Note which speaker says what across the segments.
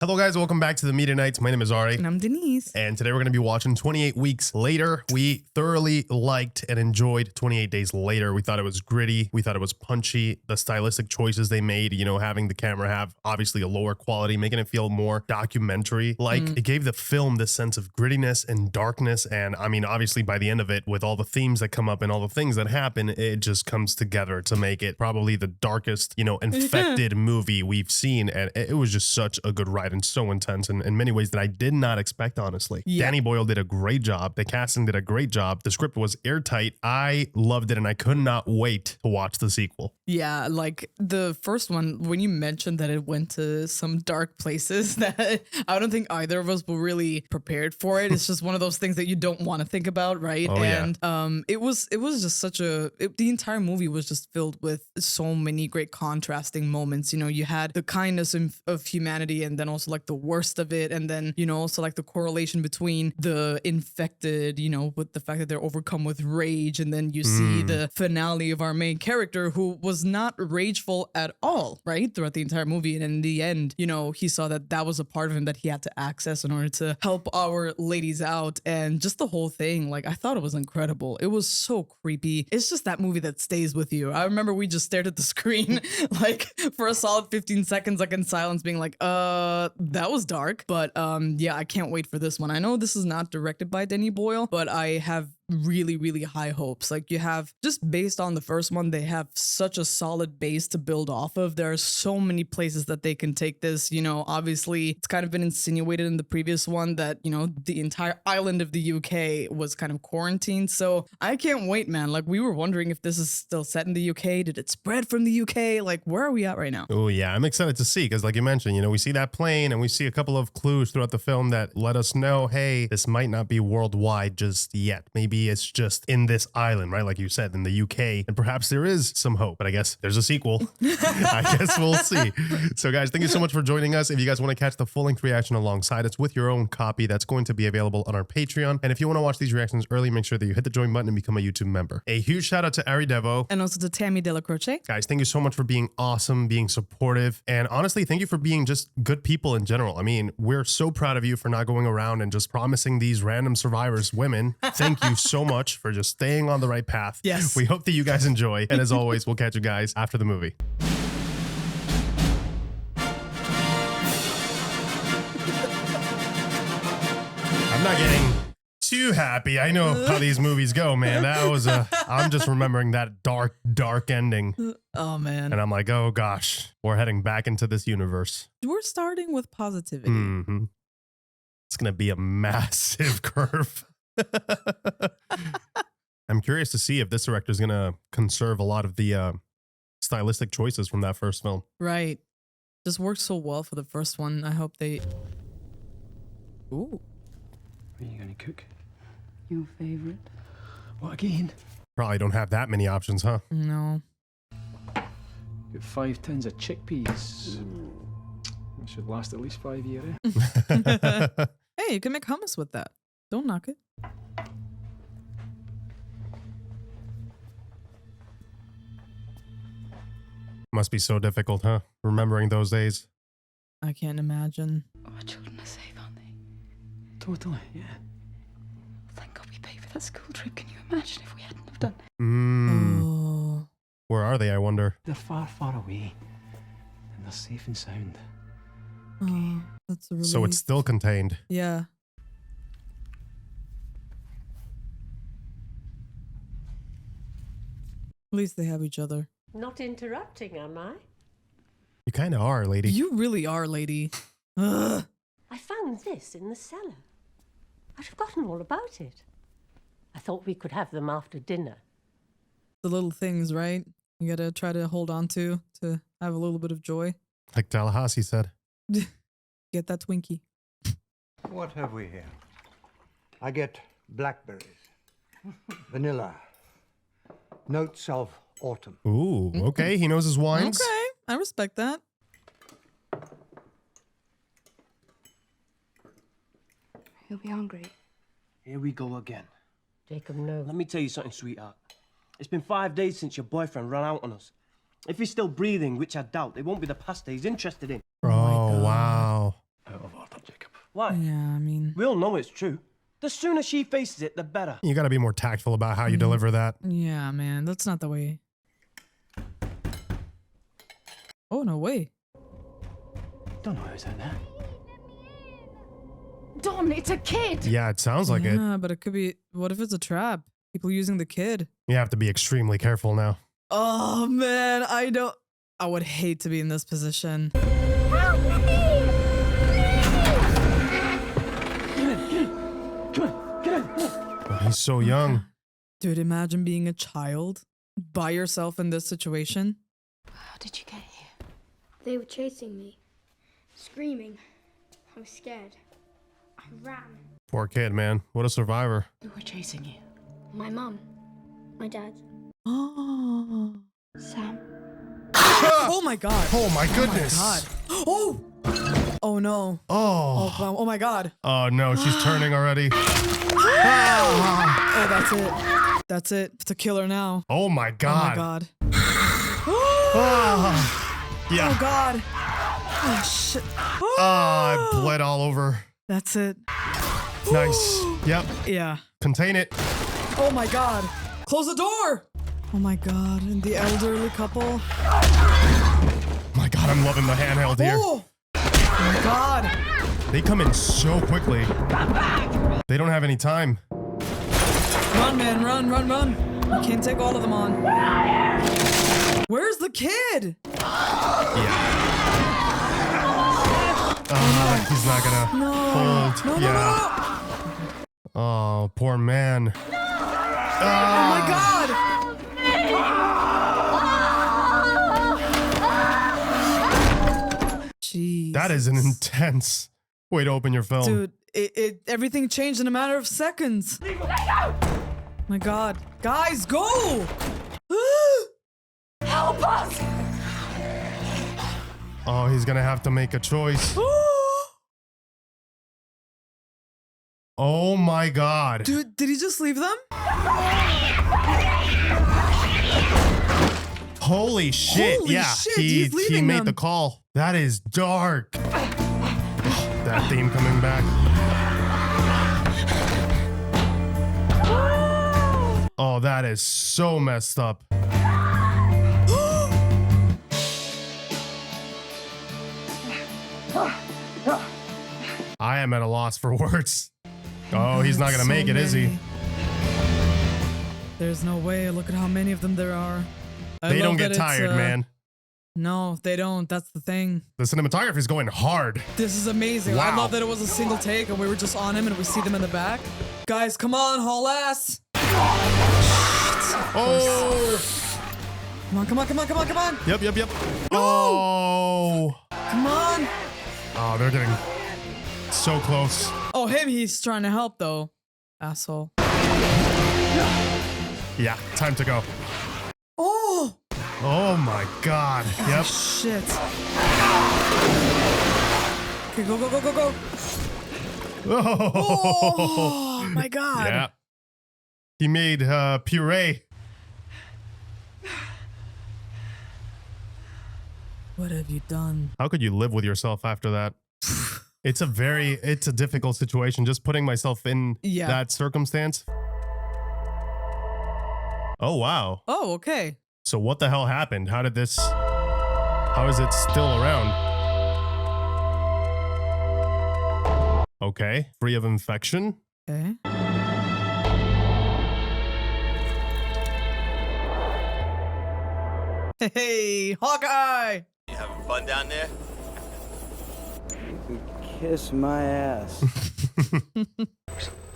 Speaker 1: Hello guys, welcome back to the Media Nights. My name is Ari.
Speaker 2: And I'm Denise.
Speaker 1: And today we're going to be watching 28 Weeks Later. We thoroughly liked and enjoyed 28 Days Later. We thought it was gritty. We thought it was punchy. The stylistic choices they made, you know, having the camera have obviously a lower quality, making it feel more documentary. Like it gave the film this sense of grittiness and darkness. And I mean, obviously by the end of it, with all the themes that come up and all the things that happen, it just comes together to make it probably the darkest, you know, infected movie we've seen. And it was just such a good ride. And so intense in many ways that I did not expect, honestly. Yeah. Danny Boyle did a great job. The casting did a great job. The script was airtight. I loved it and I could not wait to watch the sequel.
Speaker 2: Yeah, like the first one, when you mentioned that it went to some dark places that I don't think either of us were really prepared for it. It's just one of those things that you don't want to think about, right?
Speaker 1: Oh,
Speaker 2: and it was just such the entire movie was just filled with so many great contrasting moments. You know, you had the kindness of humanity and then also like the worst of it, and then, you know, also like the correlation between the infected, you know, with the fact that they're overcome with rage, and then you see the finale of our main character who was not rageful at all, right, throughout the entire movie, and in the end, you know, he saw that that was a part of him that he had to access in order to help our ladies out. And just the whole thing, like, I thought it was incredible. It was so creepy. It's just that movie that stays with you. I remember we just stared at the screen like for a solid 15 seconds, like in silence, being like, that was dark. But yeah, I can't wait for this one. I know this is not directed by Danny Boyle, but I have really high hopes. Like, you have, just based on the first one, they have such a solid base to build off of. There are so many places that they can take this. You know, obviously it's kind of been insinuated in the previous one that, you know, the entire island of the UK was kind of quarantined. So I can't wait, man. Like, we were wondering if this is still set in the UK. Did it spread from the UK? Like, where are we at right now?
Speaker 1: Oh yeah, I'm excited to see, because like you mentioned, you know, we see that plane and we see a couple of clues throughout the film that let us know, hey, this might not be worldwide just yet. Maybe it's just in this island, right? Like you said, in the UK, and perhaps there is some hope, but I guess there's a sequel. I guess we'll see. So guys, thank you so much for joining us. If you guys want to catch the full-length reaction alongside us with your own copy, that's going to be available on our Patreon. And if you want to watch these reactions early, make sure that you hit the join button and become a YouTube member. A huge shout out to Ari Devo.
Speaker 2: And also to Tammy Della Croce.
Speaker 1: Guys, thank you so much for being awesome, being supportive, and honestly, thank you for being just good people in general. I mean, we're so proud of you for not going around and just promising these random survivors women. Thank you so much for just staying on the right path.
Speaker 2: Yes.
Speaker 1: We hope that you guys enjoy. And as always, we'll catch you guys after the movie. I'm not getting too happy. I know how these movies go, man. That was I'm just remembering that dark ending.
Speaker 2: Oh, man.
Speaker 1: And I'm like, oh gosh, we're heading back into this universe.
Speaker 2: We're starting with positivity.
Speaker 1: It's going to be a massive curve. I'm curious to see if this director is going to conserve a lot of the stylistic choices from that first film.
Speaker 2: Right. Just worked so well for the first one. I hope they... Ooh.
Speaker 3: What are you going to cook?
Speaker 4: Your favorite?
Speaker 3: What again?
Speaker 1: Probably don't have that many options, huh?
Speaker 2: No.
Speaker 3: Got 5 tins of chickpeas. That should last at least 5 years.
Speaker 2: Hey, you can make hummus with that. Don't knock it.
Speaker 1: Must be so difficult, huh? Remembering those days.
Speaker 2: I can't imagine.
Speaker 4: Our children are safe, aren't they?
Speaker 3: Totally, yeah.
Speaker 4: Thank God we paid for that school trip. Can you imagine if we hadn't have done?
Speaker 2: Oh.
Speaker 1: Where are they, I wonder?
Speaker 3: They're far away. And they're safe and sound.
Speaker 2: Oh, that's a relief.
Speaker 1: So it's still contained.
Speaker 2: Yeah. At least they have each other.
Speaker 5: Not interrupting, am I?
Speaker 1: You kind of are, lady.
Speaker 2: You really are, lady. Ugh.
Speaker 5: I found this in the cellar. I'd forgotten all about it. I thought we could have them after dinner.
Speaker 2: The little things, right? You gotta try to hold on to have a little bit of joy.
Speaker 1: Like Tallahassee said.
Speaker 2: Get that Twinkie.
Speaker 6: What have we here? I get blackberries, vanilla, notes of autumn.
Speaker 1: Ooh, okay. He knows his wines.
Speaker 2: Okay, I respect that.
Speaker 4: He'll be hungry.
Speaker 7: Here we go again.
Speaker 5: Jacob, no.
Speaker 7: Let me tell you something, sweetheart. It's been 5 days since your boyfriend ran out on us. If he's still breathing, which I doubt, it won't be the pasta he's interested in.
Speaker 1: Oh, wow.
Speaker 3: Out
Speaker 7: Why?
Speaker 2: Yeah, I mean,
Speaker 7: We all know it's true. The sooner she faces it, the better.
Speaker 1: You got to be more tactful about how you deliver that.
Speaker 2: yeah, man, that's not the way. Oh, no way.
Speaker 3: Don't know who's in there.
Speaker 4: Don, it's a kid.
Speaker 1: Yeah, it sounds like it.
Speaker 2: Yeah, but it could be. What if it's a trap? People using the kid.
Speaker 1: You have to be extremely careful now.
Speaker 2: Oh man, I don't. I would hate to be in this position.
Speaker 4: Help me!
Speaker 1: Oh, he's so young.
Speaker 2: Dude, imagine being a child by yourself in this situation.
Speaker 4: How did you get here?
Speaker 8: They were chasing me, screaming. I was scared. I ran.
Speaker 1: Poor kid, man. What a survivor.
Speaker 4: Who were chasing you?
Speaker 8: My mum, my dad.
Speaker 2: Oh.
Speaker 4: Sam.
Speaker 2: Oh my god.
Speaker 1: Oh my goodness.
Speaker 2: God. Oh. Oh no.
Speaker 1: Oh.
Speaker 2: Oh my god.
Speaker 1: Oh no, she's turning already.
Speaker 2: Oh, that's it. That's it. It's a killer now.
Speaker 1: Oh my
Speaker 2: Oh my
Speaker 1: god.
Speaker 2: god.
Speaker 1: Yeah.
Speaker 2: Oh god. Oh shit.
Speaker 1: I bled all over.
Speaker 2: That's it.
Speaker 1: Nice. Yep.
Speaker 2: Yeah.
Speaker 1: Contain it.
Speaker 2: Oh my god. Close the door. Oh my god. And the elderly couple.
Speaker 1: Oh my god, I'm loving the handheld here.
Speaker 2: Oh. Oh my god.
Speaker 1: They come in so quickly. They don't have any time.
Speaker 2: Run, man. Run, run, run. You can't take all of them on. Where's the kid?
Speaker 1: Yeah. He's not gonna
Speaker 2: No.
Speaker 1: hold.
Speaker 2: No, no,
Speaker 1: Yeah.
Speaker 2: no.
Speaker 1: Oh, poor man.
Speaker 2: Oh my god. Jeez.
Speaker 1: That is an intense way to open your film.
Speaker 2: Dude, everything changed in a matter of seconds. My god. Guys, go!
Speaker 4: Help us!
Speaker 1: Oh, he's gonna have to make a choice. Oh my god.
Speaker 2: Dude, did he just leave them?
Speaker 1: Holy shit.
Speaker 2: Holy
Speaker 1: Yeah,
Speaker 2: shit,
Speaker 1: he
Speaker 2: he's leaving
Speaker 1: made
Speaker 2: them.
Speaker 1: the call. That is dark. That theme coming back. Oh, that is so messed up. I am at a loss for words. Oh, he's not gonna make it, is he?
Speaker 2: There's no way. Look at how many of them there are. I
Speaker 1: They
Speaker 2: love
Speaker 1: don't
Speaker 2: that
Speaker 1: get
Speaker 2: it's,
Speaker 1: tired, man.
Speaker 2: No, they don't. That's the thing.
Speaker 1: The cinematography is going hard.
Speaker 2: This is amazing. I
Speaker 1: Wow.
Speaker 2: love that it was a single take and we were just on him and we see them in the back. Guys, come on, haul ass.
Speaker 1: Oh!
Speaker 2: Come on, come on, come on, come on, come on.
Speaker 1: Yep. Oh!
Speaker 2: Come on.
Speaker 1: Oh, they're getting so close.
Speaker 2: Oh, he's trying to help though. Asshole.
Speaker 1: Yeah, time to go.
Speaker 2: Oh!
Speaker 1: Oh my god. Yep.
Speaker 2: Shit. Okay, go, go, go, go, go. Oh my god.
Speaker 1: Yeah. He made puree.
Speaker 2: What have you done?
Speaker 1: How could you live with yourself after that? It's a difficult situation. Just putting myself in that circumstance. Oh, wow.
Speaker 2: Oh, okay.
Speaker 1: So what the hell happened? How is it still around? Okay. Free of infection.
Speaker 2: Okay. Hey, Hawkeye!
Speaker 9: You having fun down there?
Speaker 10: Kiss my ass.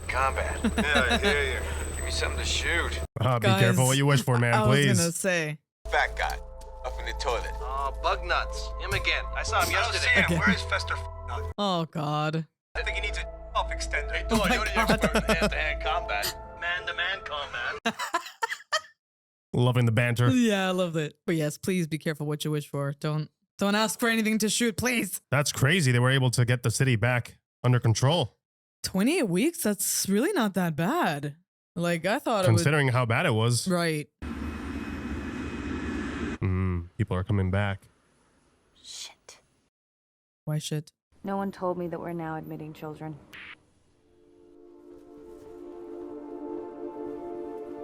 Speaker 9: Combat. Yeah, I hear you. Give me something to shoot.
Speaker 1: Be
Speaker 2: Guys,
Speaker 1: careful what you wish for, man,
Speaker 2: I
Speaker 1: please.
Speaker 2: was gonna say.
Speaker 9: Fat guy. Up in the toilet.
Speaker 11: Oh, bug nuts. Him again. I saw him yesterday.
Speaker 2: Again.
Speaker 11: Where is Fester Nut?
Speaker 2: Oh god.
Speaker 11: I think he needs a off extender. Hey,
Speaker 2: Oh
Speaker 11: Thor,
Speaker 2: my
Speaker 11: you're the
Speaker 2: God.
Speaker 11: expert in hand-to-hand combat. Man-to-man combat.
Speaker 1: Loving the banter.
Speaker 2: Yeah, I love it. But yes, please be careful what you wish for. Don't ask for anything to shoot, please.
Speaker 1: That's crazy. They were able to get the city back under control.
Speaker 2: 28 weeks? That's really not that bad. Like, I thought
Speaker 1: Considering how bad it was.
Speaker 2: Right.
Speaker 1: People are coming back.
Speaker 4: Shit.
Speaker 2: Why shit?
Speaker 12: No one told me that we're now admitting children.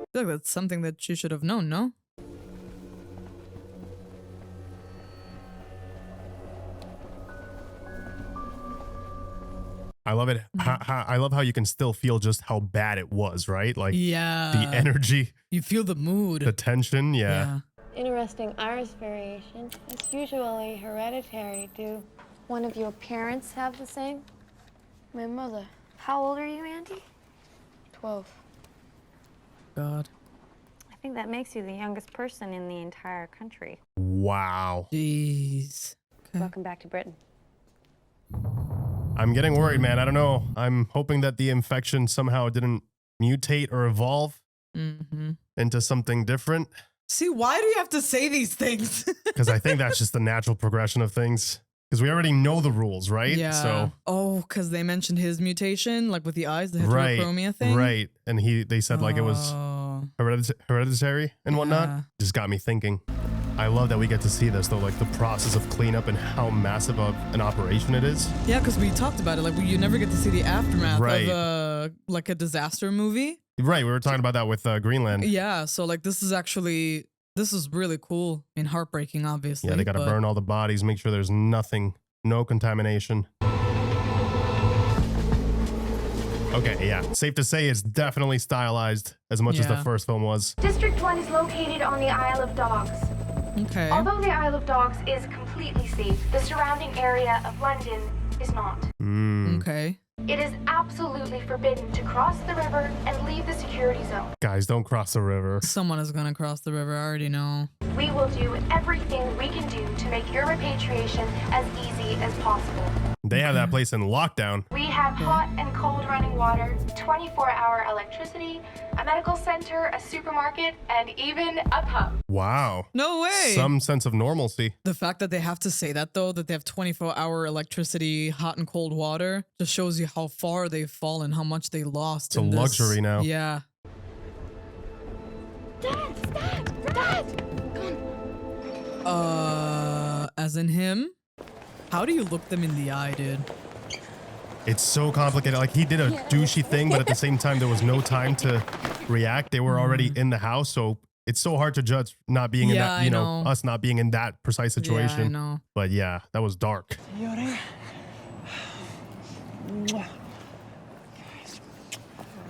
Speaker 2: I feel like that's something that you should have known, no?
Speaker 1: I love it. I love how you can still feel just how bad it was, right? Like
Speaker 2: Yeah.
Speaker 1: the energy.
Speaker 2: You feel the mood.
Speaker 1: The tension, yeah.
Speaker 13: Interesting iris variation. It's usually hereditary. Do one of your parents have the same? My mother.
Speaker 8: How old are you, Andy?
Speaker 13: 12.
Speaker 2: God.
Speaker 12: I think that makes you the youngest person in the entire country.
Speaker 1: Wow.
Speaker 2: Jeez. Okay.
Speaker 12: Welcome back to Britain.
Speaker 1: I'm getting worried, man. I don't know. I'm hoping that the infection somehow didn't mutate or evolve into something different.
Speaker 2: See, why do you have to say these things?
Speaker 1: Because I think that's just the natural progression of things. Because we already know the rules, right?
Speaker 2: Yeah.
Speaker 1: So
Speaker 2: oh, because they mentioned his mutation, like with the eyes, the heterochromia thing.
Speaker 1: Right. And they said like it was hereditary and whatnot.
Speaker 2: Yeah.
Speaker 1: Just got me thinking. I love that we get to see this though, like the process of cleanup and how massive of an operation it is.
Speaker 2: Yeah, because we talked about it. Like you never get to see the aftermath
Speaker 1: Right.
Speaker 2: of like a disaster movie.
Speaker 1: Right. We were talking about that with Greenland.
Speaker 2: Yeah. So like this is really cool and heartbreaking, obviously.
Speaker 1: Yeah, they got to burn all the bodies, make sure there's nothing, no contamination. Okay, yeah. Safe to say it's definitely stylized as much as the first film was.
Speaker 8: District 1 is located on the Isle of Dogs.
Speaker 2: Okay.
Speaker 8: Although the Isle of Dogs is completely safe, the surrounding area of London is not.
Speaker 2: Okay.
Speaker 8: It is absolutely forbidden to cross the river and leave the security zone.
Speaker 1: Guys, don't cross the river.
Speaker 2: Someone is gonna cross the river. I already know.
Speaker 8: We will do everything we can do to make your repatriation as easy as possible.
Speaker 1: They have that place in lockdown.
Speaker 8: We have hot and cold running water, 24-hour electricity, a medical center, a supermarket, and even a pub.
Speaker 1: Wow.
Speaker 2: No way.
Speaker 1: Some sense of normalcy.
Speaker 2: The fact that they have to say that though, that they have 24-hour electricity, hot and cold water, just shows you how far they've fallen, how much they lost.
Speaker 1: It's a luxury now.
Speaker 2: Yeah.
Speaker 8: Dad!
Speaker 2: As in him? How do you look them in the eye, dude?
Speaker 1: It's so complicated. Like he did a douchey thing, but at the same time, there was no time to react. They were already in the house. So it's so hard to judge not being in that, you know, us not being in that precise situation.
Speaker 2: Yeah, I know.
Speaker 1: But yeah, that was dark.
Speaker 10: You alright?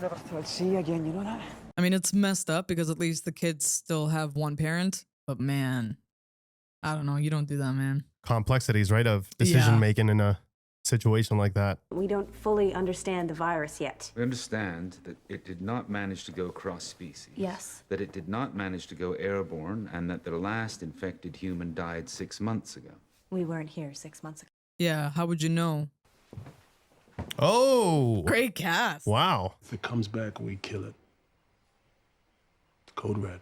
Speaker 10: Never thought I'd see you again, you know that?
Speaker 2: I mean, it's messed up because at least the kids still have one parent. But man, I don't know. You don't do that, man.
Speaker 1: Complexities, right, of decision making in a situation like that.
Speaker 14: We don't fully understand the virus yet.
Speaker 15: We understand that it did not manage to go cross-species.
Speaker 14: Yes.
Speaker 15: That it did not manage to go airborne, and that the last infected human died 6 months ago.
Speaker 14: We weren't here 6 months ago.
Speaker 2: Yeah, how would you know?
Speaker 1: Oh!
Speaker 2: Great cast.
Speaker 1: Wow.
Speaker 16: If it comes back, we kill it. Code red.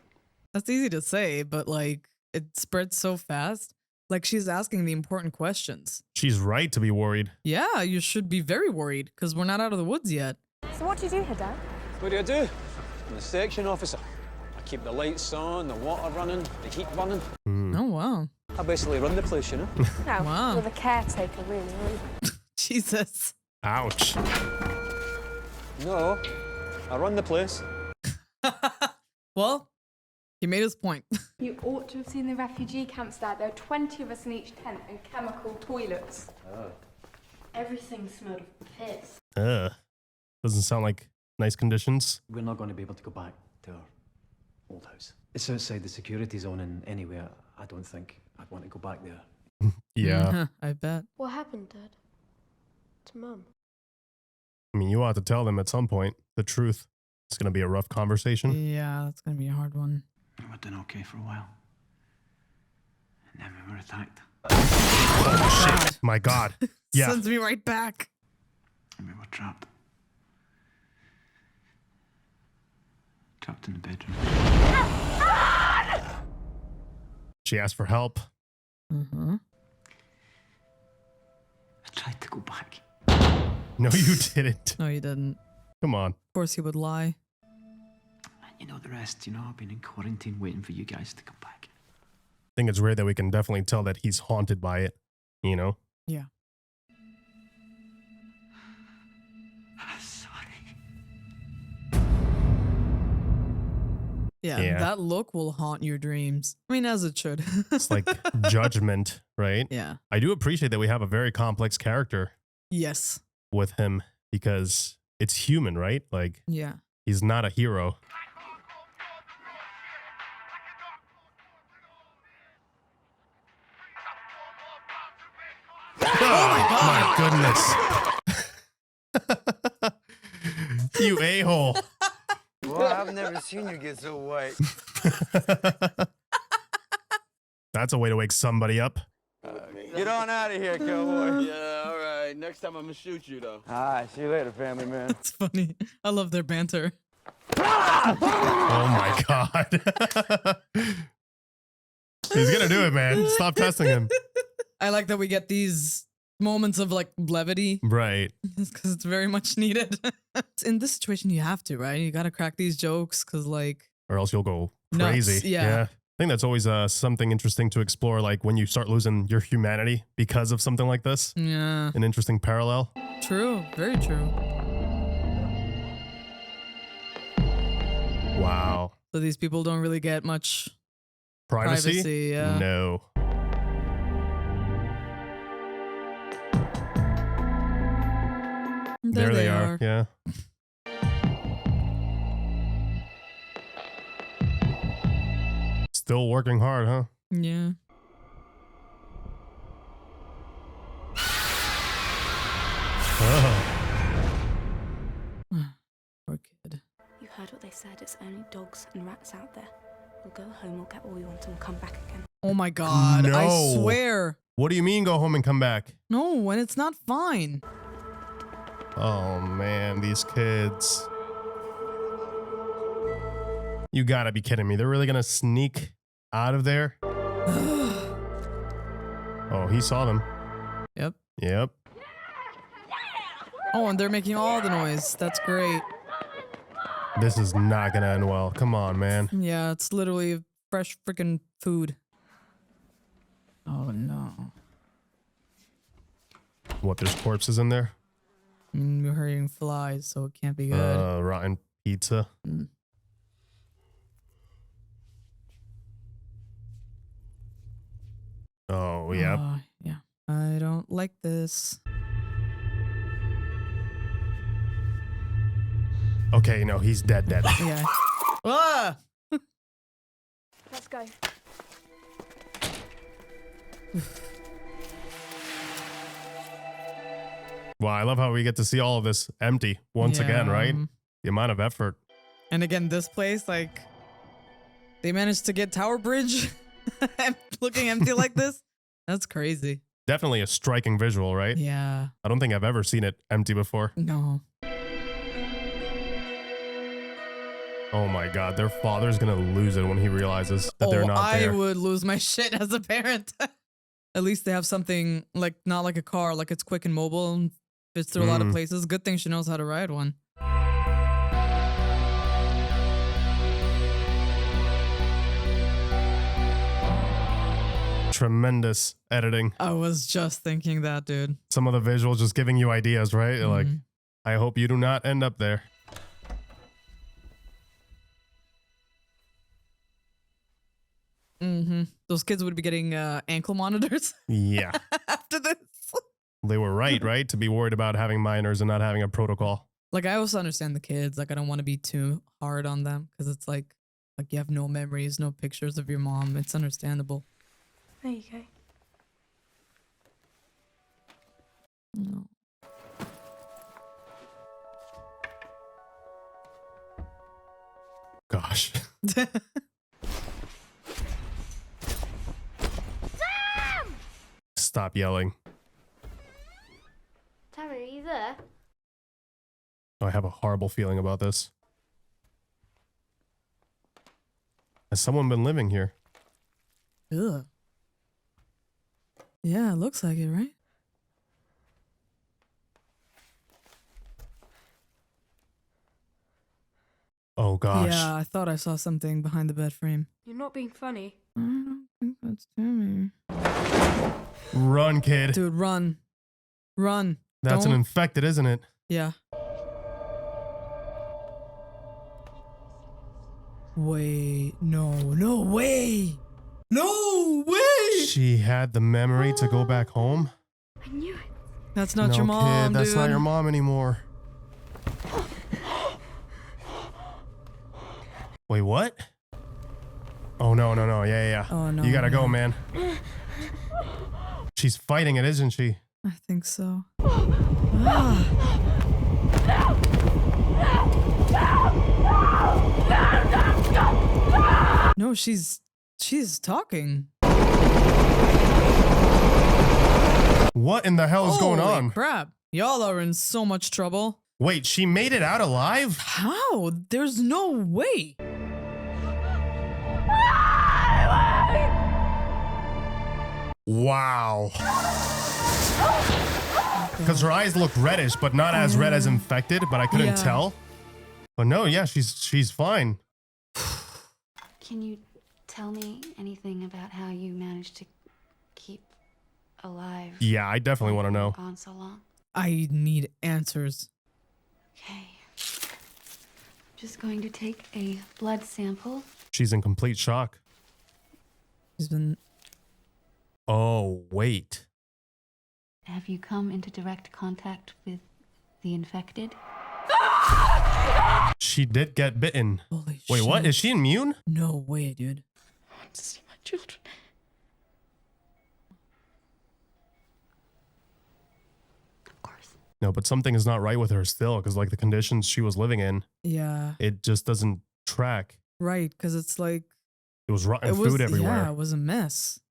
Speaker 2: That's easy to say, but like it spreads so fast. Like she's asking the important questions.
Speaker 1: She's right to be worried.
Speaker 2: Yeah, you should be very worried because we're not out of the woods yet.
Speaker 17: So what do you do here, Dad?
Speaker 11: What do? I'm the section officer. I keep the lights on, the water running, the heat running.
Speaker 2: Oh, wow.
Speaker 11: I basically run the place, you know?
Speaker 17: No,
Speaker 2: Wow.
Speaker 17: you're the caretaker, really.
Speaker 2: Jesus.
Speaker 1: Ouch.
Speaker 11: No, I run the place.
Speaker 2: Well, he made his point.
Speaker 18: You ought to have seen the refugee camps, Dad. There are 20 of us in each tent and chemical toilets.
Speaker 11: Oh.
Speaker 18: Everything smelled of piss.
Speaker 1: Doesn't sound like nice conditions.
Speaker 3: We're not going to be able to go back to our old house. It's outside the security zone, and anyway, I don't think I'd want to go back there.
Speaker 1: Yeah.
Speaker 2: I bet.
Speaker 18: What happened, Dad? To Mum?
Speaker 1: I mean, you ought to tell them at some point the truth. It's going to be a rough conversation.
Speaker 2: Yeah, that's going to be a hard one.
Speaker 3: We were doing okay for a while. And then we were attacked.
Speaker 1: Oh, shit. My God. Yeah.
Speaker 2: Sends me right back.
Speaker 3: And we were trapped. Trapped in the bedroom.
Speaker 1: She asked for help.
Speaker 2: Mm-hmm.
Speaker 3: I tried to go back.
Speaker 1: No, you didn't.
Speaker 2: No, you didn't.
Speaker 1: Come on.
Speaker 2: Of course he would lie.
Speaker 3: And you know the rest, you know, I've been in quarantine waiting for you guys to come back.
Speaker 1: I think it's rare that we can definitely tell that he's haunted by it, you know?
Speaker 2: Yeah. Yeah, that look will haunt your dreams. I mean, as it should.
Speaker 1: It's like judgment, right?
Speaker 2: Yeah.
Speaker 1: I do appreciate that we have a very complex character
Speaker 2: Yes.
Speaker 1: with him because it's human, right? Like,
Speaker 2: Yeah.
Speaker 1: he's not a hero. Oh my goodness. You a-hole.
Speaker 19: Well, I've never seen you get so white.
Speaker 1: That's a way to wake somebody up.
Speaker 19: Get on out of here, cowboy.
Speaker 9: Yeah, all right. Next time I'm gonna shoot you, though.
Speaker 19: All right, see you later, family man.
Speaker 2: It's funny. I love their banter.
Speaker 1: Oh my God. He's gonna do it, man. Stop testing him.
Speaker 2: I like that we get these moments of like levity.
Speaker 1: Right.
Speaker 2: Because it's very much needed. In this situation, you have to, right? You got to crack these jokes because like...
Speaker 1: Or else you'll go
Speaker 2: Nuts,
Speaker 1: crazy.
Speaker 2: yeah.
Speaker 1: I think that's always something interesting to explore, like when you start losing your humanity because of something like this.
Speaker 2: Yeah.
Speaker 1: An interesting parallel.
Speaker 2: True. Very true.
Speaker 1: Wow.
Speaker 2: So these people don't really get much
Speaker 1: Privacy?
Speaker 2: Yeah.
Speaker 1: No.
Speaker 2: There they are.
Speaker 1: Yeah. Still working hard, huh?
Speaker 2: Yeah. Poor kid.
Speaker 14: You heard what they said. It's only dogs and rats out there. We'll go home, we'll get what we want, and we'll come back again.
Speaker 2: Oh my God.
Speaker 1: No.
Speaker 2: I swear.
Speaker 1: What do you mean go home and come back?
Speaker 2: No, when it's not fine.
Speaker 1: Oh man, these kids. You gotta be kidding me. They're really gonna sneak out of there? Oh, he saw them.
Speaker 2: Yep.
Speaker 1: Yep.
Speaker 2: Oh, and they're making all the noise. That's great.
Speaker 1: This is not gonna end well. Come on, man.
Speaker 2: Yeah, it's literally fresh freaking food. Oh no.
Speaker 1: What, there's corpses in there?
Speaker 2: We're hurting flies, so it can't be good.
Speaker 1: Rotten pizza.
Speaker 2: Mm.
Speaker 1: Oh, yeah.
Speaker 2: Yeah. I don't like this.
Speaker 1: Okay, no, he's dead.
Speaker 2: Yeah. Ah!
Speaker 17: Let's go.
Speaker 1: Well, I love how we get to see all of this empty once again, right? The amount of effort.
Speaker 2: And again, this place, like, they managed to get Tower Bridge looking empty like this. That's crazy.
Speaker 1: Definitely a striking visual, right?
Speaker 2: Yeah.
Speaker 1: I don't think I've ever seen it empty before.
Speaker 2: No.
Speaker 1: Oh my God, their father's gonna lose it when he realizes that they're not there.
Speaker 2: I would lose my shit as a parent. At least they have something like, not like a car, like it's quick and mobile and fits through a lot of places. Good thing she knows how to ride one.
Speaker 1: Tremendous editing.
Speaker 2: I was just thinking that, dude.
Speaker 1: Some of the visuals just giving you ideas, right? Like, I hope you do not end up there.
Speaker 2: Those kids would be getting ankle monitors.
Speaker 1: Yeah.
Speaker 2: After this.
Speaker 1: They were right? To be worried about having minors and not having a protocol.
Speaker 2: Like, I also understand the kids. Like, I don't want to be too hard on them because it's like you have no memories, no pictures of your mom. It's understandable.
Speaker 13: There you go.
Speaker 2: No.
Speaker 1: Gosh. Stop yelling.
Speaker 13: Terry, are you there?
Speaker 1: I have a horrible feeling about this. Has someone been living here?
Speaker 2: Ugh. Yeah, it looks like it, right?
Speaker 1: Oh gosh.
Speaker 2: Yeah, I thought I saw something behind the bed frame.
Speaker 18: You're not being funny.
Speaker 2: I don't think that's Timmy.
Speaker 1: Run, kid.
Speaker 2: Dude, run. Run.
Speaker 1: That's an infected, isn't it?
Speaker 2: Yeah. Wait, no way. No way.
Speaker 1: She had the memory to go back home?
Speaker 4: I knew it.
Speaker 2: That's not your mom,
Speaker 1: kid, that's
Speaker 2: dude.
Speaker 1: not your mom anymore. Wait, what? Oh, no. Yeah.
Speaker 2: Oh, no.
Speaker 1: You gotta go, man. She's fighting it, isn't she?
Speaker 2: I think so. No, she's talking.
Speaker 1: What in the hell is going
Speaker 2: Holy
Speaker 1: on?
Speaker 2: crap. Y'all are in so much trouble.
Speaker 1: Wait, she made it out alive?
Speaker 2: How? There's no way.
Speaker 1: Wow. Because her eyes look reddish, but not as red as infected, but I couldn't tell. But no, yeah, she's fine.
Speaker 14: Can you tell me anything about how you managed to keep alive?
Speaker 1: Yeah, I definitely want to know.
Speaker 14: Gone so long.
Speaker 2: I need answers.
Speaker 14: Okay. Just going to take a blood sample.
Speaker 1: She's in complete shock.
Speaker 2: She's been...
Speaker 1: Oh, wait.
Speaker 14: Have you come into direct contact with the infected?
Speaker 1: She did get bitten.
Speaker 2: Holy
Speaker 1: Wait,
Speaker 2: shit.
Speaker 1: what? Is she immune?
Speaker 2: No way, dude.
Speaker 14: I want to see my children. Of course.
Speaker 1: No, but something is not right with her still, because like the conditions she was living in,
Speaker 2: Yeah.
Speaker 1: it just doesn't track.
Speaker 2: Right, because it's like...
Speaker 1: It was rotten food everywhere.
Speaker 2: Yeah, it was a mess.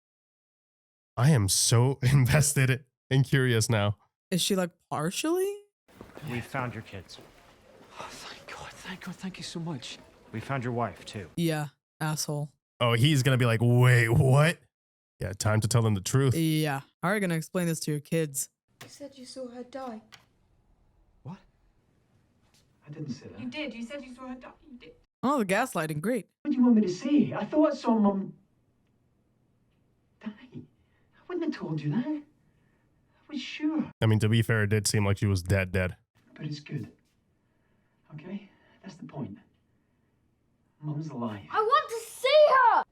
Speaker 1: I am so invested and curious now.
Speaker 2: Is she like partially?
Speaker 3: We found your kids.
Speaker 7: Oh, thank God, thank you so much.
Speaker 3: We found your wife, too.
Speaker 2: Yeah, asshole.
Speaker 1: Oh, he's going to be like, wait, what? Yeah, time to tell them the truth.
Speaker 2: Yeah. How are you going to explain this to your kids?
Speaker 18: You said you saw her die.
Speaker 3: What? I didn't say that.
Speaker 18: You did. You said you saw her die. You did.
Speaker 2: Oh, the gaslighting. Great.
Speaker 3: What do you want me to say? I thought I saw Mum die. I wouldn't have told you that. I was sure.
Speaker 1: I mean, to be fair, it did seem like she was dead.
Speaker 3: But it's good. Okay? That's the point. Mum's alive.
Speaker 13: I want to see her!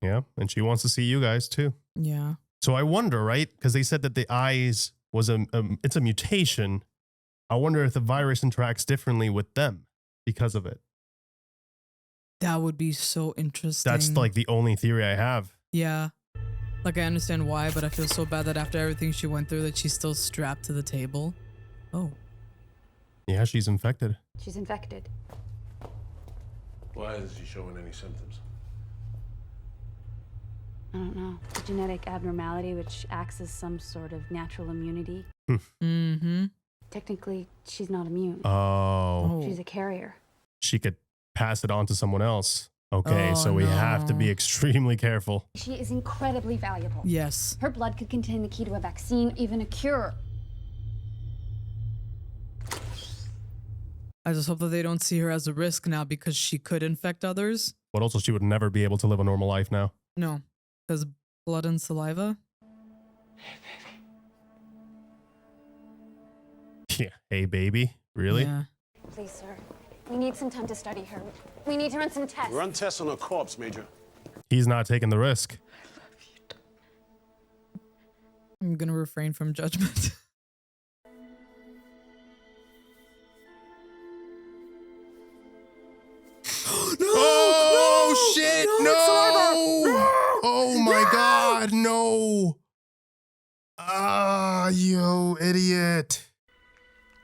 Speaker 1: Yeah, and she wants to see you guys too.
Speaker 2: Yeah.
Speaker 1: So I wonder, right? Because they said that the eyes was it's a mutation. I wonder if the virus interacts differently with them because of it.
Speaker 2: That would be so interesting.
Speaker 1: That's like the only theory I have.
Speaker 2: Yeah. Like I understand why, but I feel so bad that after everything she went through that she's still strapped to the table. Oh.
Speaker 1: Yeah, she's infected.
Speaker 14: She's infected.
Speaker 16: Why isn't she showing any symptoms?
Speaker 14: I don't know. It's a genetic abnormality which acts as some sort of natural immunity.
Speaker 2: Mm-hmm.
Speaker 14: Technically, she's not immune.
Speaker 1: Oh.
Speaker 14: She's a carrier.
Speaker 1: She could pass it on to someone else. Okay,
Speaker 2: Oh,
Speaker 1: so we have to
Speaker 2: no.
Speaker 1: be extremely careful.
Speaker 13: She is incredibly valuable.
Speaker 2: Yes.
Speaker 13: Her blood could contain the key to a vaccine, even a cure.
Speaker 2: I just hope that they don't see her as a risk now because she could infect others.
Speaker 1: But also, she would never be able to live a normal life now.
Speaker 2: No, because blood and saliva.
Speaker 1: Yeah. Hey, baby. Really?
Speaker 2: Yeah.
Speaker 13: Please, sir. We need some time to study her. We need to run some tests.
Speaker 16: Run tests on a corpse, Major.
Speaker 1: He's not taking the risk.
Speaker 2: I'm gonna refrain from judgment.
Speaker 1: Oh, shit! No! Oh my God! No! Ah, you idiot!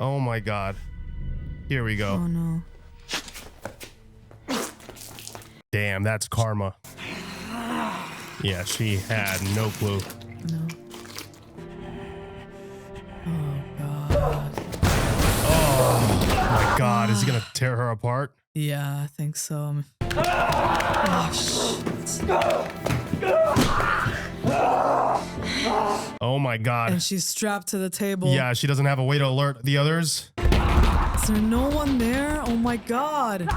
Speaker 1: Oh my God! Here we go.
Speaker 2: Oh no!
Speaker 1: Damn, that's karma. Yeah, she had no clue.
Speaker 2: No. Oh God.
Speaker 1: Oh my God! Is he gonna tear her apart?
Speaker 2: Yeah, I think so. Oh shit!
Speaker 1: Oh my God!
Speaker 2: And she's strapped to the table.
Speaker 1: Yeah, she doesn't have a way to alert the others.
Speaker 2: Is there no one there? Oh my God!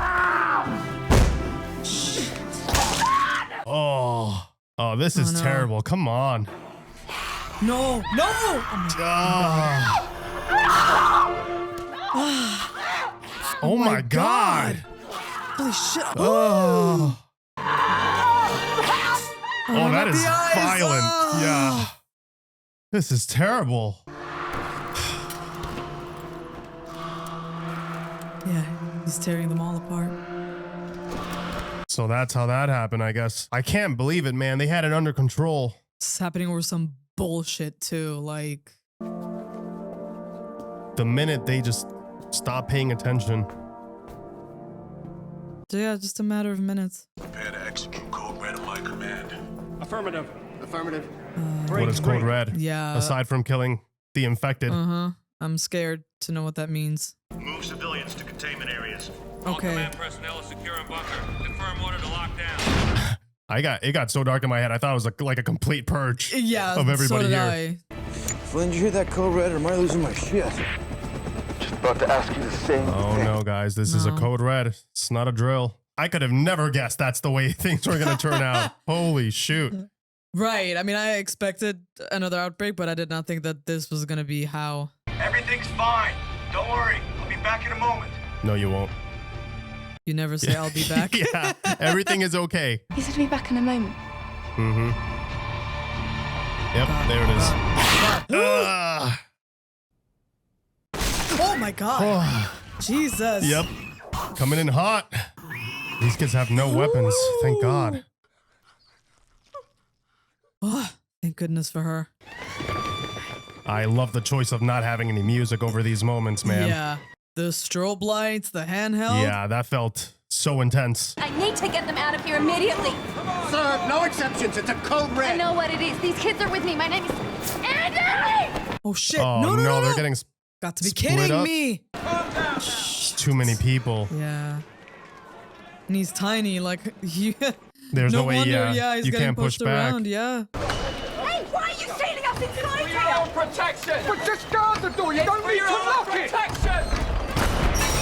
Speaker 1: Oh, this is
Speaker 2: no.
Speaker 1: terrible. Come on.
Speaker 2: No! No!
Speaker 1: Oh my God.
Speaker 2: Holy shit.
Speaker 1: Oh. Oh, that is violent.
Speaker 2: Oh.
Speaker 1: Yeah. This is terrible.
Speaker 2: Yeah, he's tearing them all apart.
Speaker 1: So that's how that happened, I guess. I can't believe it, man. They had it under control.
Speaker 2: It's happening over some bullshit too. Like,
Speaker 1: the minute they just stop paying attention.
Speaker 2: Yeah, just a matter of minutes.
Speaker 16: Prepare to execute Code Red on my command.
Speaker 7: Affirmative. Affirmative.
Speaker 1: What is Code Red?
Speaker 2: Yeah.
Speaker 1: Aside from killing the infected.
Speaker 2: I'm scared to know what that means.
Speaker 20: Move civilians to containment areas.
Speaker 2: Okay.
Speaker 20: All command personnel is secure in bunker. Confirm order to lock down.
Speaker 1: It got so dark in my head. I thought it was like a complete purge.
Speaker 2: Yeah,
Speaker 1: of everybody
Speaker 2: so did
Speaker 1: here.
Speaker 19: Flynn, did you hear that Code Red, or am I losing my shit? Just about to ask you the same
Speaker 1: Oh
Speaker 19: thing.
Speaker 1: no, guys, this is a Code Red. It's not a drill. I could have never guessed that's the way things were gonna turn out. Holy shoot.
Speaker 2: Right. I mean, I expected another outbreak, but I did not think that this was gonna be how.
Speaker 20: Everything's fine. Don't worry. I'll be back in a moment.
Speaker 1: No, you won't.
Speaker 2: You never say I'll be back.
Speaker 1: Yeah, everything is okay.
Speaker 18: He said to be back in a moment.
Speaker 1: Mm-hmm. Yep, there it is.
Speaker 2: Oh my god. Jesus.
Speaker 1: Yep. Coming in hot. These kids have no weapons. Thank God.
Speaker 2: Oh, thank goodness for her.
Speaker 1: I love the choice of not having any music over these moments, man.
Speaker 2: Yeah. The strobe lights, the handheld.
Speaker 1: Yeah, that felt so intense.
Speaker 21: I need to get them out of here immediately.
Speaker 19: Sir, no exceptions. It's a Code Red.
Speaker 21: I know what it is. These kids are with me. My name is Andy!
Speaker 2: Oh shit.
Speaker 1: Oh
Speaker 2: No,
Speaker 1: they're getting
Speaker 2: got to be
Speaker 1: split
Speaker 2: kidding
Speaker 1: up.
Speaker 2: me.
Speaker 1: Too many people.
Speaker 2: Yeah. And he's tiny, like
Speaker 1: There's no way,
Speaker 2: wonder,
Speaker 1: yeah,
Speaker 2: he's
Speaker 1: you
Speaker 2: getting
Speaker 1: can't push
Speaker 2: pushed
Speaker 1: back.
Speaker 2: around, yeah.
Speaker 21: Hey, why are you standing up inside
Speaker 19: For your own protection! But just guard the door! You don't need to lock it!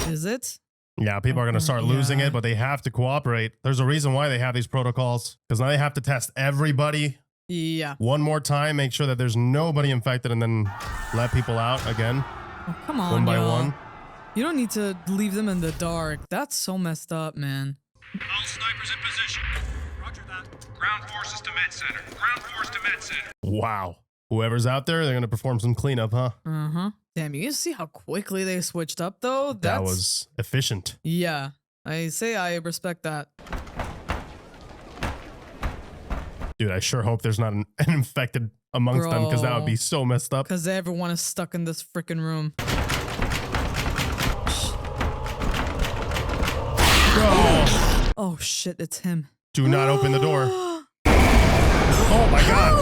Speaker 2: Is it?
Speaker 1: Yeah, people are going to start losing it, but they have to cooperate. There's a reason why they have these protocols, because now they have to test everybody
Speaker 2: Yeah.
Speaker 1: one more time, make sure that there's nobody infected, and then let people out again.
Speaker 2: Oh, come on,
Speaker 1: one by
Speaker 2: y'all.
Speaker 1: one.
Speaker 2: You don't need to leave them in the dark. That's so messed up, man.
Speaker 20: All snipers in position. Roger that. Ground forces to med center. Ground force to med center.
Speaker 1: Wow. Whoever's out there, they're going to perform some cleanup, huh?
Speaker 2: Damn, you see how quickly they switched up, though?
Speaker 1: That was efficient.
Speaker 2: Yeah. I respect that.
Speaker 1: Dude, I sure hope there's not an infected amongst them, because that would be so messed up.
Speaker 2: Because everyone is stuck in this freaking room. Oh shit, it's him.
Speaker 1: Do not open the door. Oh my God.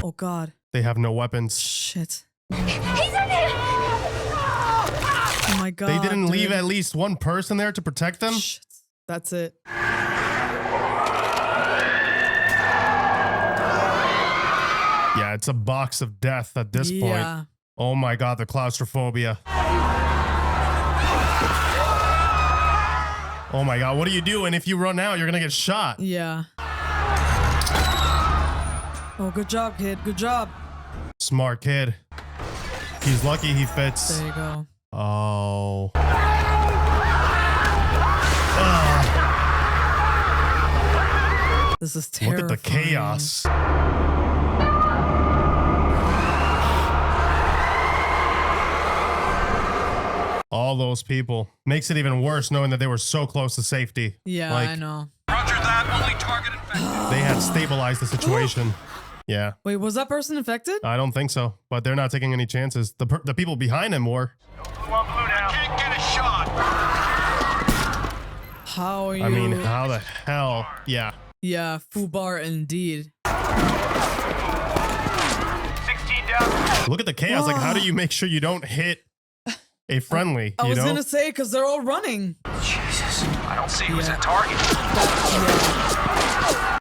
Speaker 2: Oh God.
Speaker 1: They have no weapons.
Speaker 2: Shit.
Speaker 21: He's in there!
Speaker 2: Oh my God.
Speaker 1: They didn't leave
Speaker 2: dude.
Speaker 1: at least one person there to protect them?
Speaker 2: Shit. That's it.
Speaker 1: Yeah, it's a box of death at this
Speaker 2: Yeah.
Speaker 1: point. Oh my God, the claustrophobia. Oh my God, what do you do? And if you run out, you're gonna get shot.
Speaker 2: Yeah. Oh, good job, kid. Good job.
Speaker 1: Smart kid. He's lucky he fits.
Speaker 2: There you go.
Speaker 1: Oh.
Speaker 2: This is terrifying.
Speaker 1: Look at the chaos. All those people. Makes it even worse knowing that they were so close to safety.
Speaker 2: Yeah,
Speaker 1: Like,
Speaker 2: I know.
Speaker 20: Roger that. Only target infected.
Speaker 1: they had stabilized the situation. Yeah.
Speaker 2: Wait, was that person infected?
Speaker 1: I don't think so, but they're not taking any chances. The people behind him were.
Speaker 20: Can't get a shot.
Speaker 2: How are you?
Speaker 1: I mean, how the hell? Yeah.
Speaker 2: Yeah, foobar indeed.
Speaker 20: 16 down.
Speaker 1: Look at the chaos. Like, how do you make sure you don't hit a friendly?
Speaker 2: I
Speaker 1: you
Speaker 2: was
Speaker 1: know?
Speaker 2: gonna say, because they're all running.
Speaker 20: Jesus. I don't see who's at target.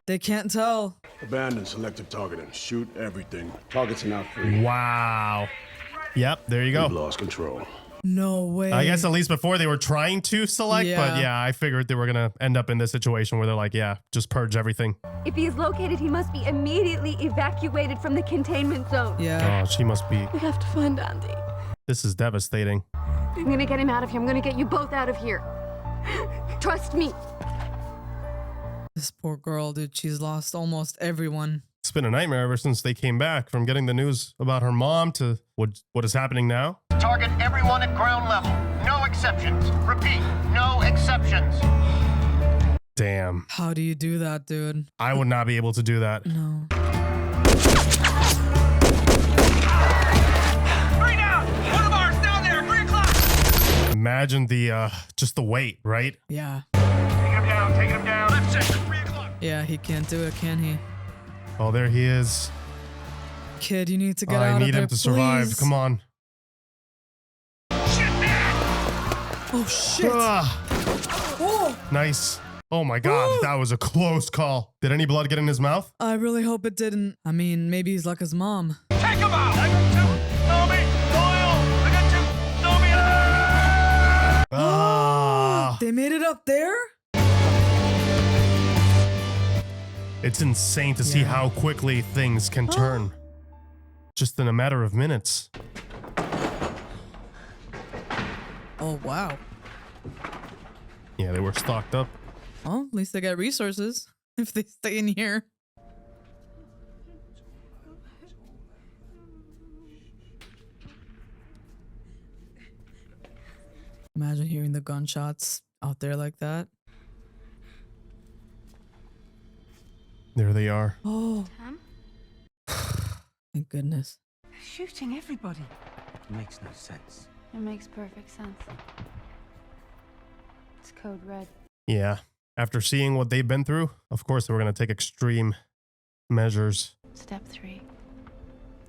Speaker 2: They can't tell.
Speaker 16: Abandon selective targeting. Shoot everything. Targets are now free.
Speaker 1: Wow. Yep, there you go.
Speaker 16: We've lost control.
Speaker 2: No way.
Speaker 1: I guess at least before they were trying to select, but
Speaker 2: Yeah.
Speaker 1: yeah, I figured they were gonna end up in this situation where they're like, yeah, just purge everything.
Speaker 21: If he is located, he must be immediately evacuated from the containment zone.
Speaker 2: Yeah.
Speaker 1: Oh, she must be.
Speaker 21: We have to find Andy.
Speaker 1: This is devastating.
Speaker 21: I'm gonna get him out of here. I'm gonna get you both out of here. Trust me.
Speaker 2: This poor girl, dude. She's lost almost everyone.
Speaker 1: It's been a nightmare ever since they came back, from getting the news about her mom to what is happening now.
Speaker 6: Target everyone at ground level. No exceptions. Repeat, no exceptions.
Speaker 1: Damn.
Speaker 2: How do you do that, dude?
Speaker 1: I would not be able to do that.
Speaker 2: No.
Speaker 20: 3 down! One of ours down there, 3 o'clock!
Speaker 1: Imagine the, just the weight, right?
Speaker 2: Yeah.
Speaker 20: Taking him down. Left section, 3 o'clock.
Speaker 2: Yeah, he can't do it, can he?
Speaker 1: Oh, there he is.
Speaker 2: Kid, you need to get
Speaker 1: I
Speaker 2: out of
Speaker 1: need
Speaker 2: there,
Speaker 1: him to survive.
Speaker 2: please.
Speaker 1: Come on.
Speaker 2: Oh, shit. Oh.
Speaker 1: Nice. Oh my God, that was a close call. Did any blood get in his mouth?
Speaker 2: I really hope it didn't. I mean, maybe he's like his mom.
Speaker 20: Take him out! I got 2. Tommy! Doyle! I got 2. Tommy!
Speaker 2: They made it up there?
Speaker 1: It's insane to see how quickly things can turn. Just in a matter of minutes.
Speaker 2: Oh, wow.
Speaker 1: Yeah, they were stocked up.
Speaker 2: Well, at least they got resources if they stay in here. Imagine hearing the gunshots out there like that.
Speaker 1: There they are.
Speaker 2: Oh,
Speaker 14: Tom?
Speaker 2: thank goodness.
Speaker 10: They're shooting everybody.
Speaker 7: It makes no sense.
Speaker 14: It makes perfect sense. It's code red.
Speaker 1: Yeah. After seeing what they've been through, of course they were going to take extreme measures.
Speaker 14: Step 3.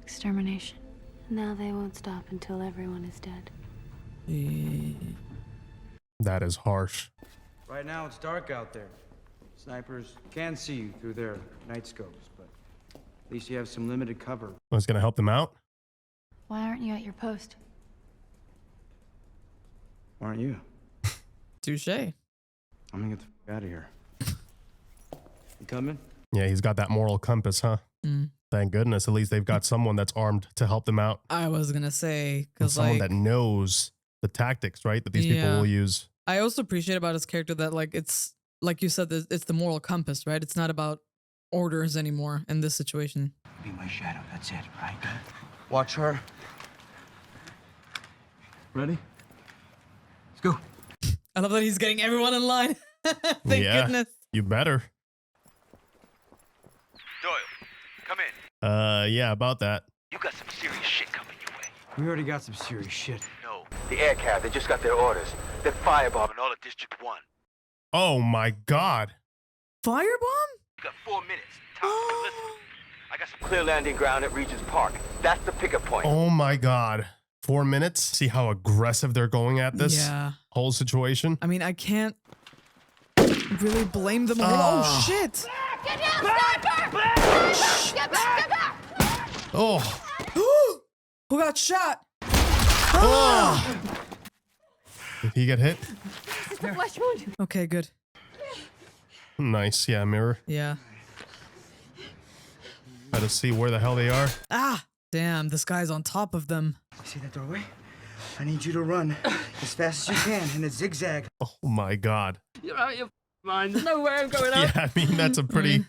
Speaker 14: Extermination. Now they won't stop until everyone is dead.
Speaker 1: That is harsh.
Speaker 10: Right now it's dark out there. Snipers can see you through their night scopes, but at least you have some limited cover.
Speaker 1: I was going to help them out.
Speaker 14: Why aren't you at your post?
Speaker 10: Aren't you?
Speaker 2: Touche.
Speaker 10: I'm gonna get the f out of here. You coming?
Speaker 1: Yeah, he's got that moral compass, huh?
Speaker 2: Mm.
Speaker 1: Thank goodness. At least they've got someone that's armed to help them out.
Speaker 2: I was gonna say,
Speaker 1: And
Speaker 2: because
Speaker 1: someone
Speaker 2: like,
Speaker 1: that knows the tactics, right? That these people
Speaker 2: Yeah.
Speaker 1: will use.
Speaker 2: I also appreciate about his character that like it's like you said, it's the moral compass, right? It's not about orders anymore in this situation.
Speaker 10: Be my shadow, that's it, right? Watch her. Ready? Let's go.
Speaker 2: I love that he's getting everyone in line. Thank goodness.
Speaker 1: You better.
Speaker 20: Doyle, come in.
Speaker 1: Yeah, about that.
Speaker 20: You got some serious shit coming your way.
Speaker 10: We already got some serious shit.
Speaker 20: No. The air cab, they just got their orders. They're firebombing all of District 1.
Speaker 1: Oh my God.
Speaker 2: Firebomb?
Speaker 20: You got 4 minutes. Tom, listen. I got some clear landing ground at Regent's Park. That's the pickup point.
Speaker 1: Oh my God. 4 minutes? See how aggressive they're going at this whole situation?
Speaker 2: I mean, I can't really blame them. Oh, shit.
Speaker 21: Get down, sniper! Get back, get back!
Speaker 1: Oh.
Speaker 2: Who got shot?
Speaker 1: Oh. Did he get hit?
Speaker 21: This is the flesh wound.
Speaker 2: Okay, good.
Speaker 1: Nice. Yeah, mirror.
Speaker 2: Yeah.
Speaker 1: Try to see where the hell they are.
Speaker 2: Ah, damn, this guy's on top of them.
Speaker 10: See that doorway? I need you to run as fast as you can in a zigzag.
Speaker 1: Oh my God.
Speaker 10: You're out of your mind. There's no way I'm going out.
Speaker 1: Yeah, I mean, that's a pretty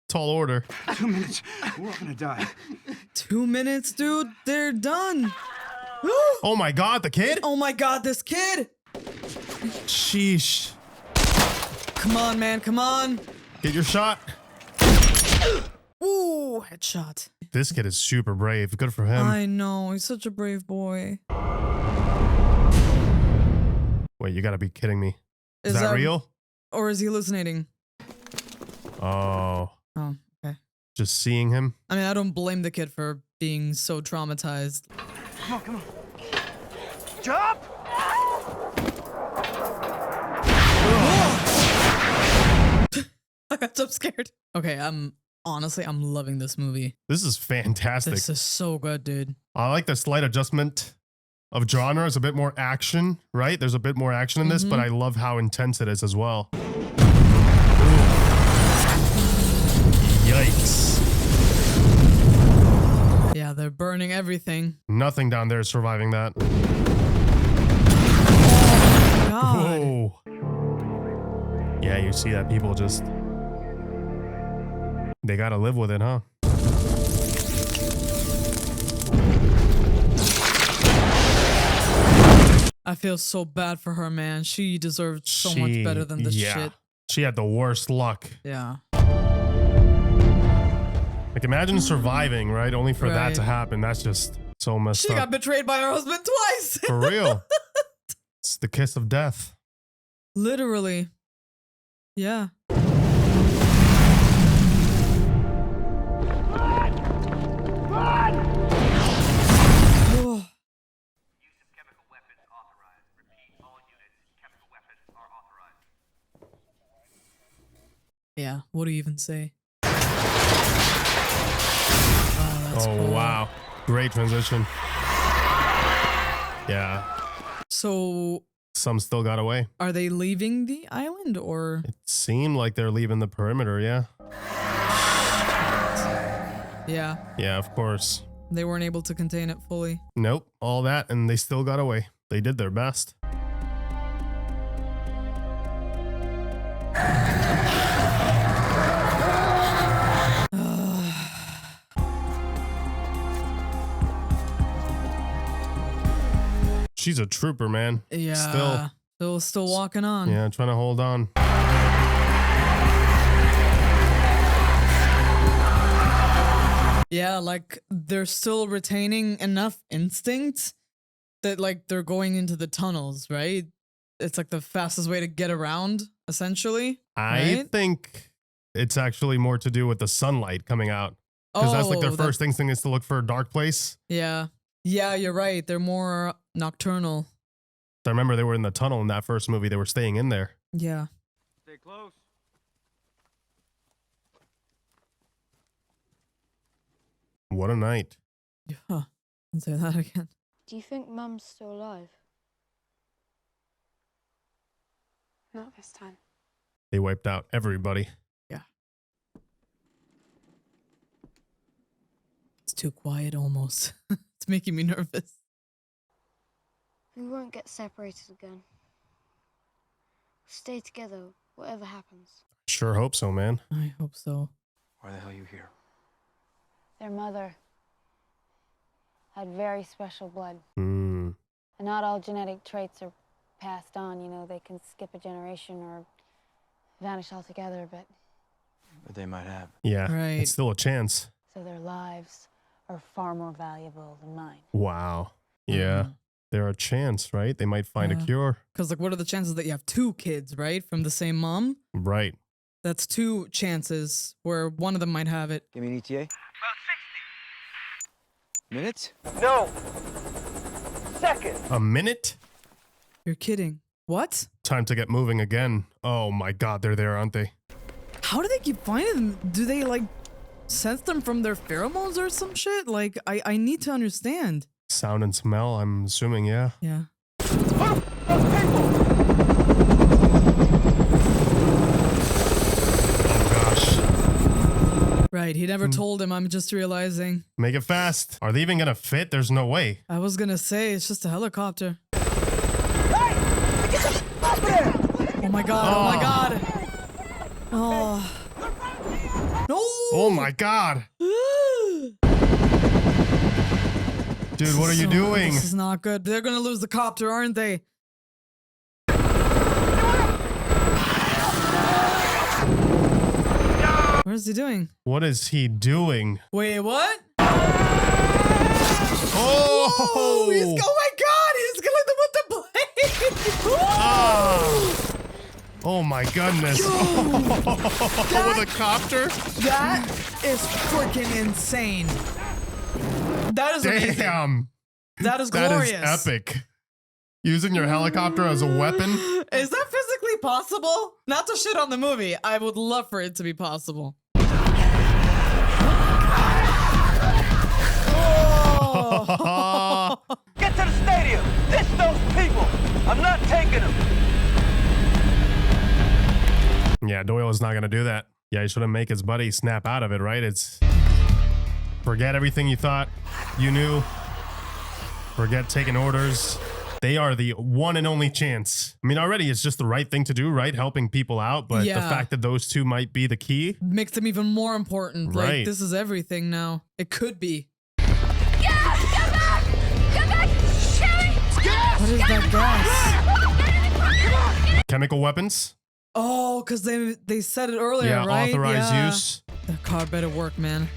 Speaker 1: tall order.
Speaker 10: 2 minutes. We're all gonna die.
Speaker 2: 2 minutes, dude. They're done.
Speaker 1: Oh my God, the kid?
Speaker 2: Oh my God, this kid.
Speaker 1: Sheesh.
Speaker 2: Come on, man. Come on.
Speaker 1: Get your shot.
Speaker 2: Ooh, headshot.
Speaker 1: This kid is super brave. Good for him.
Speaker 2: I know. He's such a brave boy.
Speaker 1: Wait, you gotta be kidding me. Is that real?
Speaker 2: Or is he hallucinating?
Speaker 1: Oh.
Speaker 2: Oh, okay.
Speaker 1: Just seeing him?
Speaker 2: I mean, I don't blame the kid for being so traumatized.
Speaker 10: Come on, come on. Jump!
Speaker 2: I got so scared. Okay, honestly, I'm loving this movie.
Speaker 1: This is fantastic.
Speaker 2: This is so good, dude.
Speaker 1: I like the slight adjustment of genre. It's a bit more action, right? There's a bit more action in this, but I love how intense it is as well. Yikes.
Speaker 2: Yeah, they're burning everything.
Speaker 1: Nothing down there is surviving that.
Speaker 2: God.
Speaker 1: Whoa. see that people just, they gotta live with it, huh?
Speaker 2: I feel so bad for her, man. She deserved so much better than this shit.
Speaker 1: She had the worst luck.
Speaker 2: Yeah.
Speaker 1: Like, imagine surviving, right? Only for that to happen. That's just so messed
Speaker 2: She
Speaker 1: up.
Speaker 2: got betrayed by her husband twice.
Speaker 1: For real. It's the kiss of death.
Speaker 2: Literally. Yeah. Yeah, what do you even say? Oh, that's cool.
Speaker 1: Wow. Great transition. Yeah.
Speaker 2: So
Speaker 1: Some still got away.
Speaker 2: are they leaving the island or?
Speaker 1: It seemed like they're leaving the perimeter, yeah.
Speaker 2: Yeah,
Speaker 1: Yeah, of course.
Speaker 2: they weren't able to contain it fully.
Speaker 1: Nope, all that, and they still got away. They did their best. She's a trooper, man.
Speaker 2: Yeah. Still walking on.
Speaker 1: Yeah, trying to hold on.
Speaker 2: Yeah, like they're still retaining enough instinct that like they're going into the tunnels, right? It's like the fastest way to get around, essentially.
Speaker 1: I
Speaker 2: right?
Speaker 1: think it's actually more to do with the sunlight coming out. Because that's like their
Speaker 2: Oh,
Speaker 1: first instinct is to look for a dark place.
Speaker 2: Yeah. Yeah, you're right. They're more nocturnal.
Speaker 1: I remember they were in the tunnel in that first movie. They were staying in there.
Speaker 2: Yeah.
Speaker 10: Stay close.
Speaker 1: What a night.
Speaker 2: Yeah. Can say that again.
Speaker 13: Do you think Mum's still alive?
Speaker 18: Not this time.
Speaker 1: They wiped out everybody.
Speaker 2: Yeah. It's too quiet almost. It's making me nervous.
Speaker 13: We won't get separated again. Stay together, whatever happens.
Speaker 1: Sure hope so, man.
Speaker 2: I hope so.
Speaker 3: Why the hell are you here?
Speaker 13: Their mother had very special blood.
Speaker 1: Hmm.
Speaker 13: And not all genetic traits are passed on, you know, they can skip a generation or vanish altogether, but
Speaker 3: They might have.
Speaker 1: Yeah,
Speaker 2: Right.
Speaker 1: it's still a chance.
Speaker 13: so their lives are far more valuable than mine.
Speaker 1: Wow. Yeah. They're a chance, right? They might find a
Speaker 2: Yeah.
Speaker 1: cure.
Speaker 2: Because like what are the chances that you have two kids, right? From the same mom?
Speaker 1: Right.
Speaker 2: That's two chances where one of them might have it.
Speaker 10: Give me an ETA. About 60 minutes?
Speaker 20: No. Second.
Speaker 1: A minute?
Speaker 2: You're kidding. What?
Speaker 1: Time to get moving again. Oh my god, they're there, aren't they?
Speaker 2: How do they keep finding them? Do they like sense them from their pheromones or some shit? Like I need to understand.
Speaker 1: Sound and smell, I'm assuming, yeah.
Speaker 2: Yeah.
Speaker 1: Oh gosh.
Speaker 2: Right, he never told him, I'm just realizing.
Speaker 1: Make it fast. Are they even gonna fit? There's no way.
Speaker 2: I was gonna say, it's just a helicopter. Oh my god, oh my god. Oh. No!
Speaker 1: Oh my god. Dude, what are you doing?
Speaker 2: This is not good. They're gonna lose the copter, aren't they? What is he doing?
Speaker 1: What is he doing?
Speaker 2: Wait, what?
Speaker 1: Oh!
Speaker 2: Oh my god, he's killing them with the blade!
Speaker 1: Ah! Oh my goodness. With a copter?
Speaker 2: That is freaking insane. That is amazing.
Speaker 1: Damn.
Speaker 2: That is
Speaker 1: That
Speaker 2: glorious.
Speaker 1: is epic. Using your helicopter as a weapon?
Speaker 2: Is that physically possible? Not to shit on the movie. I would love for it to be possible. Oh.
Speaker 20: Get to the stadium. Ditch those people. I'm not taking them.
Speaker 1: Yeah, Doyle is not going to do that. Yeah, he shouldn't make his buddy snap out of it, right? It's forget everything you thought you knew. Forget taking orders. They are the one and only chance. I mean, already it's just the right thing to do, right? Helping people out. But the fact that those two might be the key
Speaker 2: makes them even more important.
Speaker 1: Right.
Speaker 2: Like, this is everything now. It could be.
Speaker 21: Get back! Get back! Kelly!
Speaker 2: What is that gas?
Speaker 1: Chemical weapons?
Speaker 2: Oh, because they said it earlier,
Speaker 1: Yeah,
Speaker 2: right?
Speaker 1: authorized use.
Speaker 2: The car better work, man.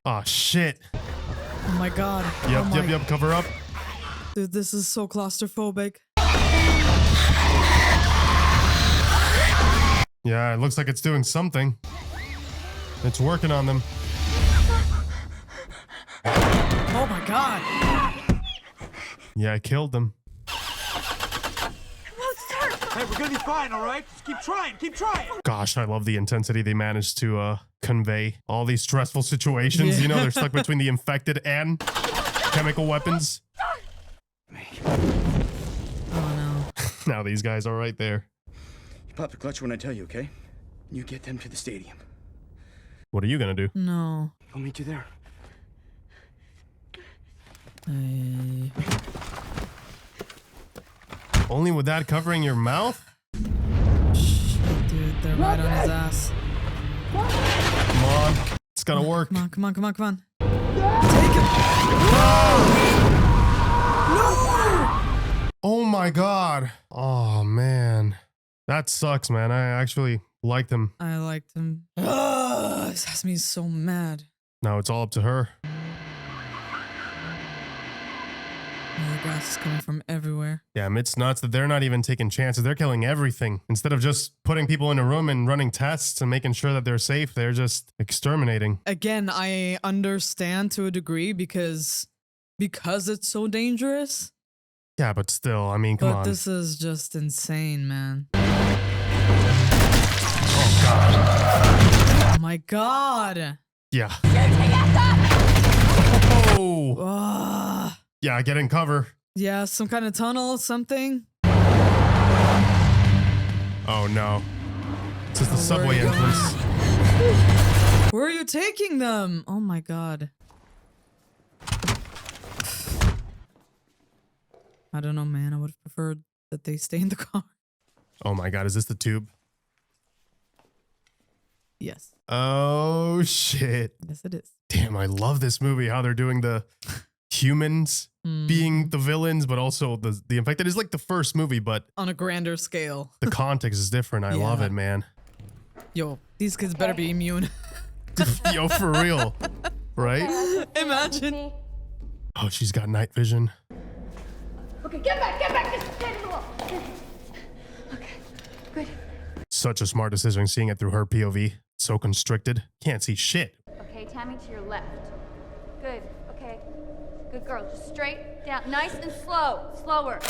Speaker 1: Oh, shit.
Speaker 2: Oh my god.
Speaker 1: Yep, cover up.
Speaker 2: Dude, this is so claustrophobic.
Speaker 1: Yeah, it looks like it's doing something. It's working on them.
Speaker 2: Oh my god.
Speaker 1: Yeah, I killed them.
Speaker 10: Hey, we're gonna be fine, all right? Just keep trying.
Speaker 1: Gosh, I love the intensity they managed to convey. All these stressful situations, you know, they're stuck between the infected and chemical weapons.
Speaker 2: Oh no.
Speaker 1: Now these guys are right there.
Speaker 10: You pop the clutch when I tell you, okay? You get them to the stadium.
Speaker 1: What are you gonna do?
Speaker 2: No.
Speaker 10: I'll meet you there.
Speaker 2: Hey.
Speaker 1: Only with that covering your mouth?
Speaker 2: Shit, dude, they're right on his ass.
Speaker 1: Come on. It's gotta work.
Speaker 2: Come on. Take him. No!
Speaker 1: Oh my god. Oh man. That sucks, man. I actually liked him.
Speaker 2: I liked him. This has me so mad.
Speaker 1: Now it's all up to her.
Speaker 2: The gas is coming from everywhere.
Speaker 1: Yeah, it's nuts that they're not even taking chances. They're killing everything. Instead of just putting people in a room and running tests and making sure that they're safe, they're just exterminating.
Speaker 2: Again, I understand to a degree because it's so dangerous.
Speaker 1: Yeah, but still, I mean, come on.
Speaker 2: But this is just insane, man.
Speaker 1: Oh, God.
Speaker 2: Oh, my God.
Speaker 1: Yeah. Oh. Yeah, get in cover.
Speaker 2: Yeah, some kind of tunnel, something.
Speaker 1: Oh, no. It's just the subway entrance.
Speaker 2: Where are you taking them? Oh, my God. I don't know, man. I would have preferred that they stay in the car.
Speaker 1: Oh, my God. Is this the tube?
Speaker 2: Yes.
Speaker 1: Oh, shit.
Speaker 2: Yes, it is.
Speaker 1: Damn, I love this movie. How they're doing the humans being the villains, but also the infected. Is like the first movie, but
Speaker 2: on a grander scale.
Speaker 1: The context is different. I love it, man.
Speaker 2: Yo, these kids better be immune.
Speaker 1: Yo, for real. Right?
Speaker 2: Imagine.
Speaker 1: Oh, she's got night vision.
Speaker 18: Okay, get back, just stand in the wall. Okay, good.
Speaker 1: Such a smart decision seeing it through her POV. So constricted. Can't see shit.
Speaker 14: Okay, Tammy, to your left. Good, okay. Good girl, just straight down. Nice and slow. Slower.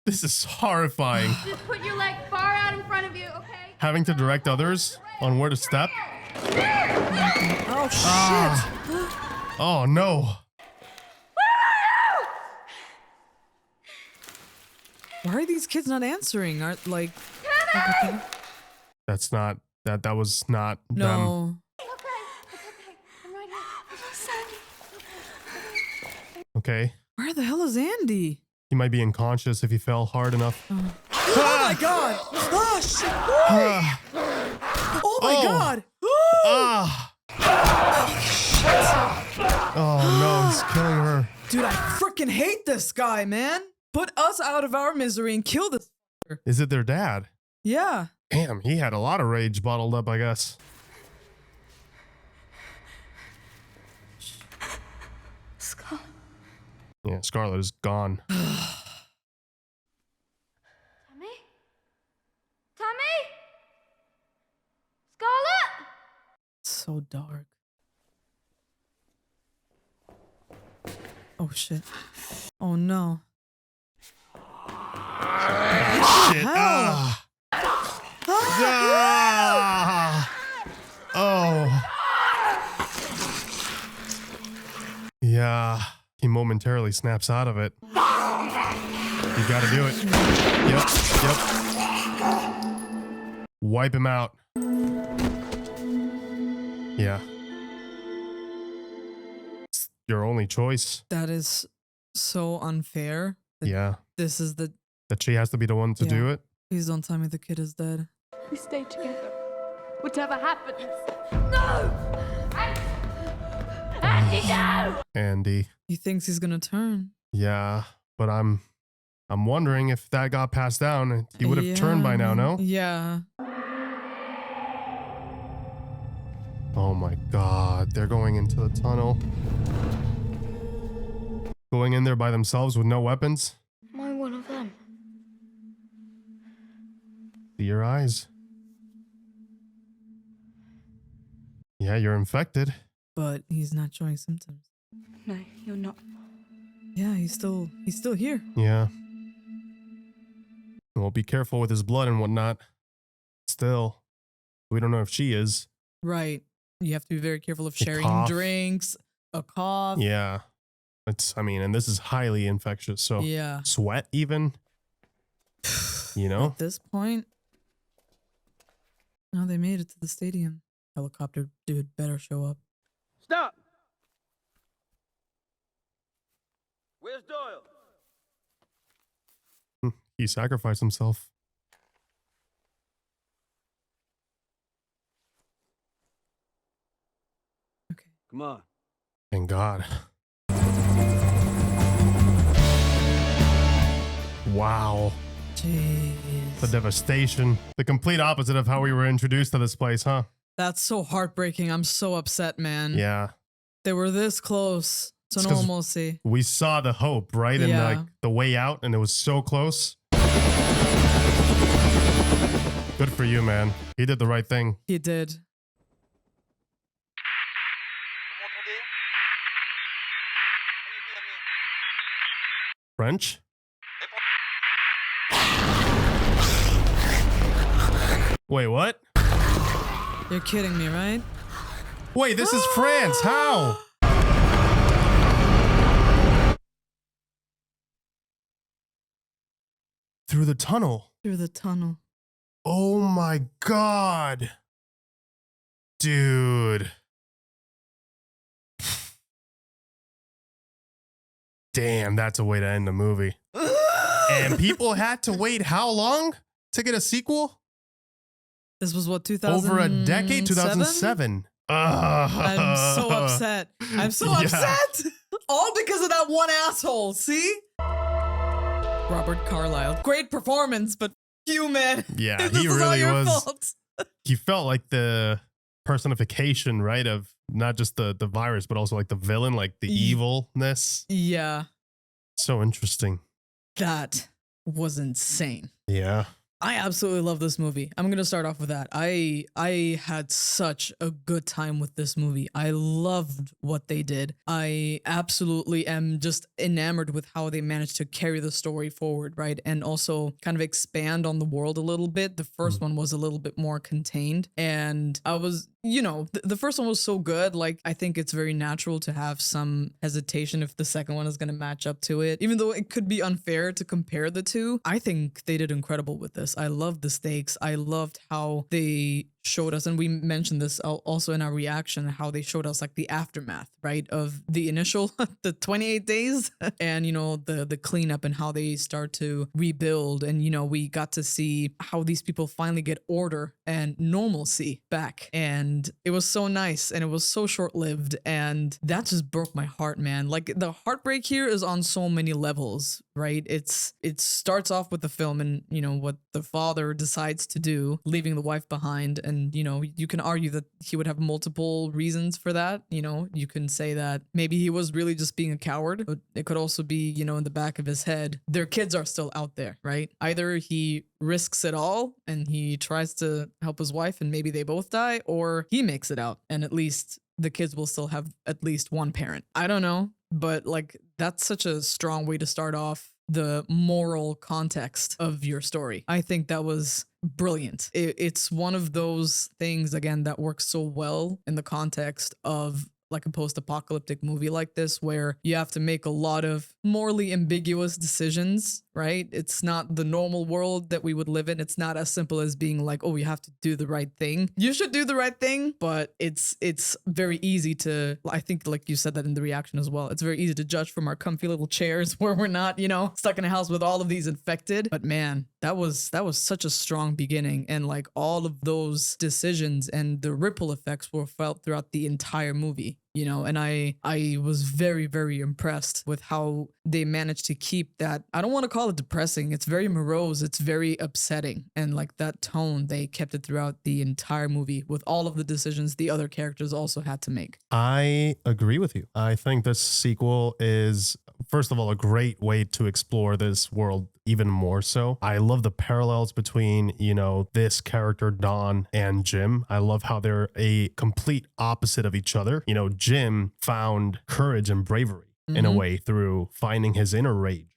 Speaker 1: This is horrifying.
Speaker 14: Just put your leg far out in front of you, okay?
Speaker 1: Having to direct others on where to step.
Speaker 2: Oh, shit.
Speaker 1: Oh, no.
Speaker 2: Why are these kids not answering? Are like
Speaker 1: That's not that was not them.
Speaker 2: no.
Speaker 1: Okay.
Speaker 2: Where the hell is Andy?
Speaker 1: He might be unconscious if he fell hard enough.
Speaker 2: Oh my God! Oh shit! Oh my God!
Speaker 1: Oh no, he's killing her.
Speaker 2: Dude, I freaking hate this guy, man. Put us out of our misery and kill this.
Speaker 1: Is it their dad?
Speaker 2: Yeah.
Speaker 1: Damn, he had a lot of rage bottled up, I guess.
Speaker 4: Scarlet.
Speaker 1: Yeah, Scarlet is gone.
Speaker 14: Tommy? Scarlet?
Speaker 2: So dark. Oh shit. Oh no.
Speaker 1: Shit. Oh. Yeah. He momentarily snaps out of it. You gotta do it. Yep. Wipe him out. Yeah. your only choice.
Speaker 2: That is so unfair.
Speaker 1: Yeah.
Speaker 2: This is the...
Speaker 1: That she has to be the one to do it.
Speaker 2: Please don't tell me the kid is dead.
Speaker 17: We stay together. Whatever happens. No! Andy, no!
Speaker 1: Andy.
Speaker 2: He thinks he's gonna turn.
Speaker 1: Yeah, but I'm wondering if that got passed down. He would have turned by now, no?
Speaker 2: Yeah.
Speaker 1: Oh my God, they're going into the tunnel. Going in there by themselves with no weapons.
Speaker 13: Am I one of them?
Speaker 1: See your eyes. Yeah, you're infected.
Speaker 2: But he's not showing symptoms.
Speaker 4: No, you're not.
Speaker 2: Yeah, he's still here.
Speaker 1: Yeah. Well, be careful with his blood and whatnot. Still, we don't know if she is.
Speaker 2: Right. You have to be very careful of sharing
Speaker 1: cough.
Speaker 2: drinks, a cough.
Speaker 1: Yeah. And this is highly infectious. So
Speaker 2: Yeah.
Speaker 1: sweat even, you know?
Speaker 2: At this point, no, they made it to the stadium. Helicopter dude better show up.
Speaker 7: Stop! Where's Doyle?
Speaker 1: He sacrificed himself.
Speaker 7: Come on.
Speaker 1: Thank God. Wow.
Speaker 2: Jeez.
Speaker 1: The devastation. The complete opposite of how we were introduced to this place, huh?
Speaker 2: That's so heartbreaking. I'm so upset, man.
Speaker 1: Yeah.
Speaker 2: They were this close to
Speaker 1: It's 'cause
Speaker 2: normalcy.
Speaker 1: We saw the hope, right? And
Speaker 2: Yeah.
Speaker 1: like the way out, and it was so close. Good for you, man. He did the right thing.
Speaker 2: He did.
Speaker 1: French? Wait, what?
Speaker 2: You're kidding me, right?
Speaker 1: Wait, this is France. How? Through the tunnel.
Speaker 2: Through the tunnel.
Speaker 1: Oh my God. Dude. Damn, that's a way to end the movie. And people had to wait how long to get a sequel?
Speaker 2: This was what, 2000?
Speaker 1: Over a decade? 2007.
Speaker 2: I'm so upset. I'm so upset. All because of that one asshole. See? Robert Carlyle. Great performance, but you, man.
Speaker 1: Yeah,
Speaker 2: This
Speaker 1: he
Speaker 2: is all
Speaker 1: really
Speaker 2: your
Speaker 1: was.
Speaker 2: fault.
Speaker 1: He felt like the personification, right, of not just the virus, but also like the villain, like the evilness.
Speaker 2: Yeah.
Speaker 1: So interesting.
Speaker 2: That was insane.
Speaker 1: Yeah.
Speaker 2: I absolutely love this movie. I'm gonna start off with that. I had such a good time with this movie. I loved what they did. I absolutely am just enamored with how they managed to carry the story forward, right? And also kind of expand on the world a little bit. The first one was a little bit more contained, and I was, the first one was so good. Like, I think it's very natural to have some hesitation if the second one is gonna match up to it, even though it could be unfair to compare the two. I think they did incredible with this. I loved the stakes. I loved how they showed us, and we mentioned this also in our reaction, how they showed us like the aftermath, right, of the initial the 28 days and the cleanup and how they start to rebuild. And we got to see how these people finally get order and normalcy back, and it was so nice, and it was so short-lived, and that just broke my heart, man. Like, the heartbreak here is on so many levels, right? It starts off with the film and what the father decides to do, leaving the wife behind. And you can argue that he would have multiple reasons for that. You can say that maybe he was really just being a coward, but it could also be in the back of his head, their kids are still out there, right? Either he risks it all and he tries to help his wife and maybe they both die, or he makes it out and at least the kids will still have at least one parent. I don't know, but like, that's such a strong way to start off the moral context of your story. I think that was brilliant. It's one of those things, again, that works so well in the context of like a post-apocalyptic movie like this, where you have to make a lot of morally ambiguous decisions, right? It's not the normal world that we would live in. It's not as simple as being like, oh, you have to do the right thing. You should do the right thing, but it's very easy to, I think like you said that in the reaction as well, it's very easy to judge from our comfy little chairs where we're not, stuck in a house with all of these infected. But man, that was such a strong beginning, and like all of those decisions and the ripple effects were felt throughout the entire movie. And I was very, very impressed with how they managed to keep that. I don't want to call it depressing. It's very morose. It's very upsetting. And like that tone, they kept it throughout the entire movie with all of the decisions the other characters also had to make. I
Speaker 1: agree with you. I think this sequel is, first of all, a great way to explore this world even more so. I love the parallels between, this character, Don, and Jim. I love how they're a complete opposite of each other. Jim found courage and bravery in a way through finding his inner rage.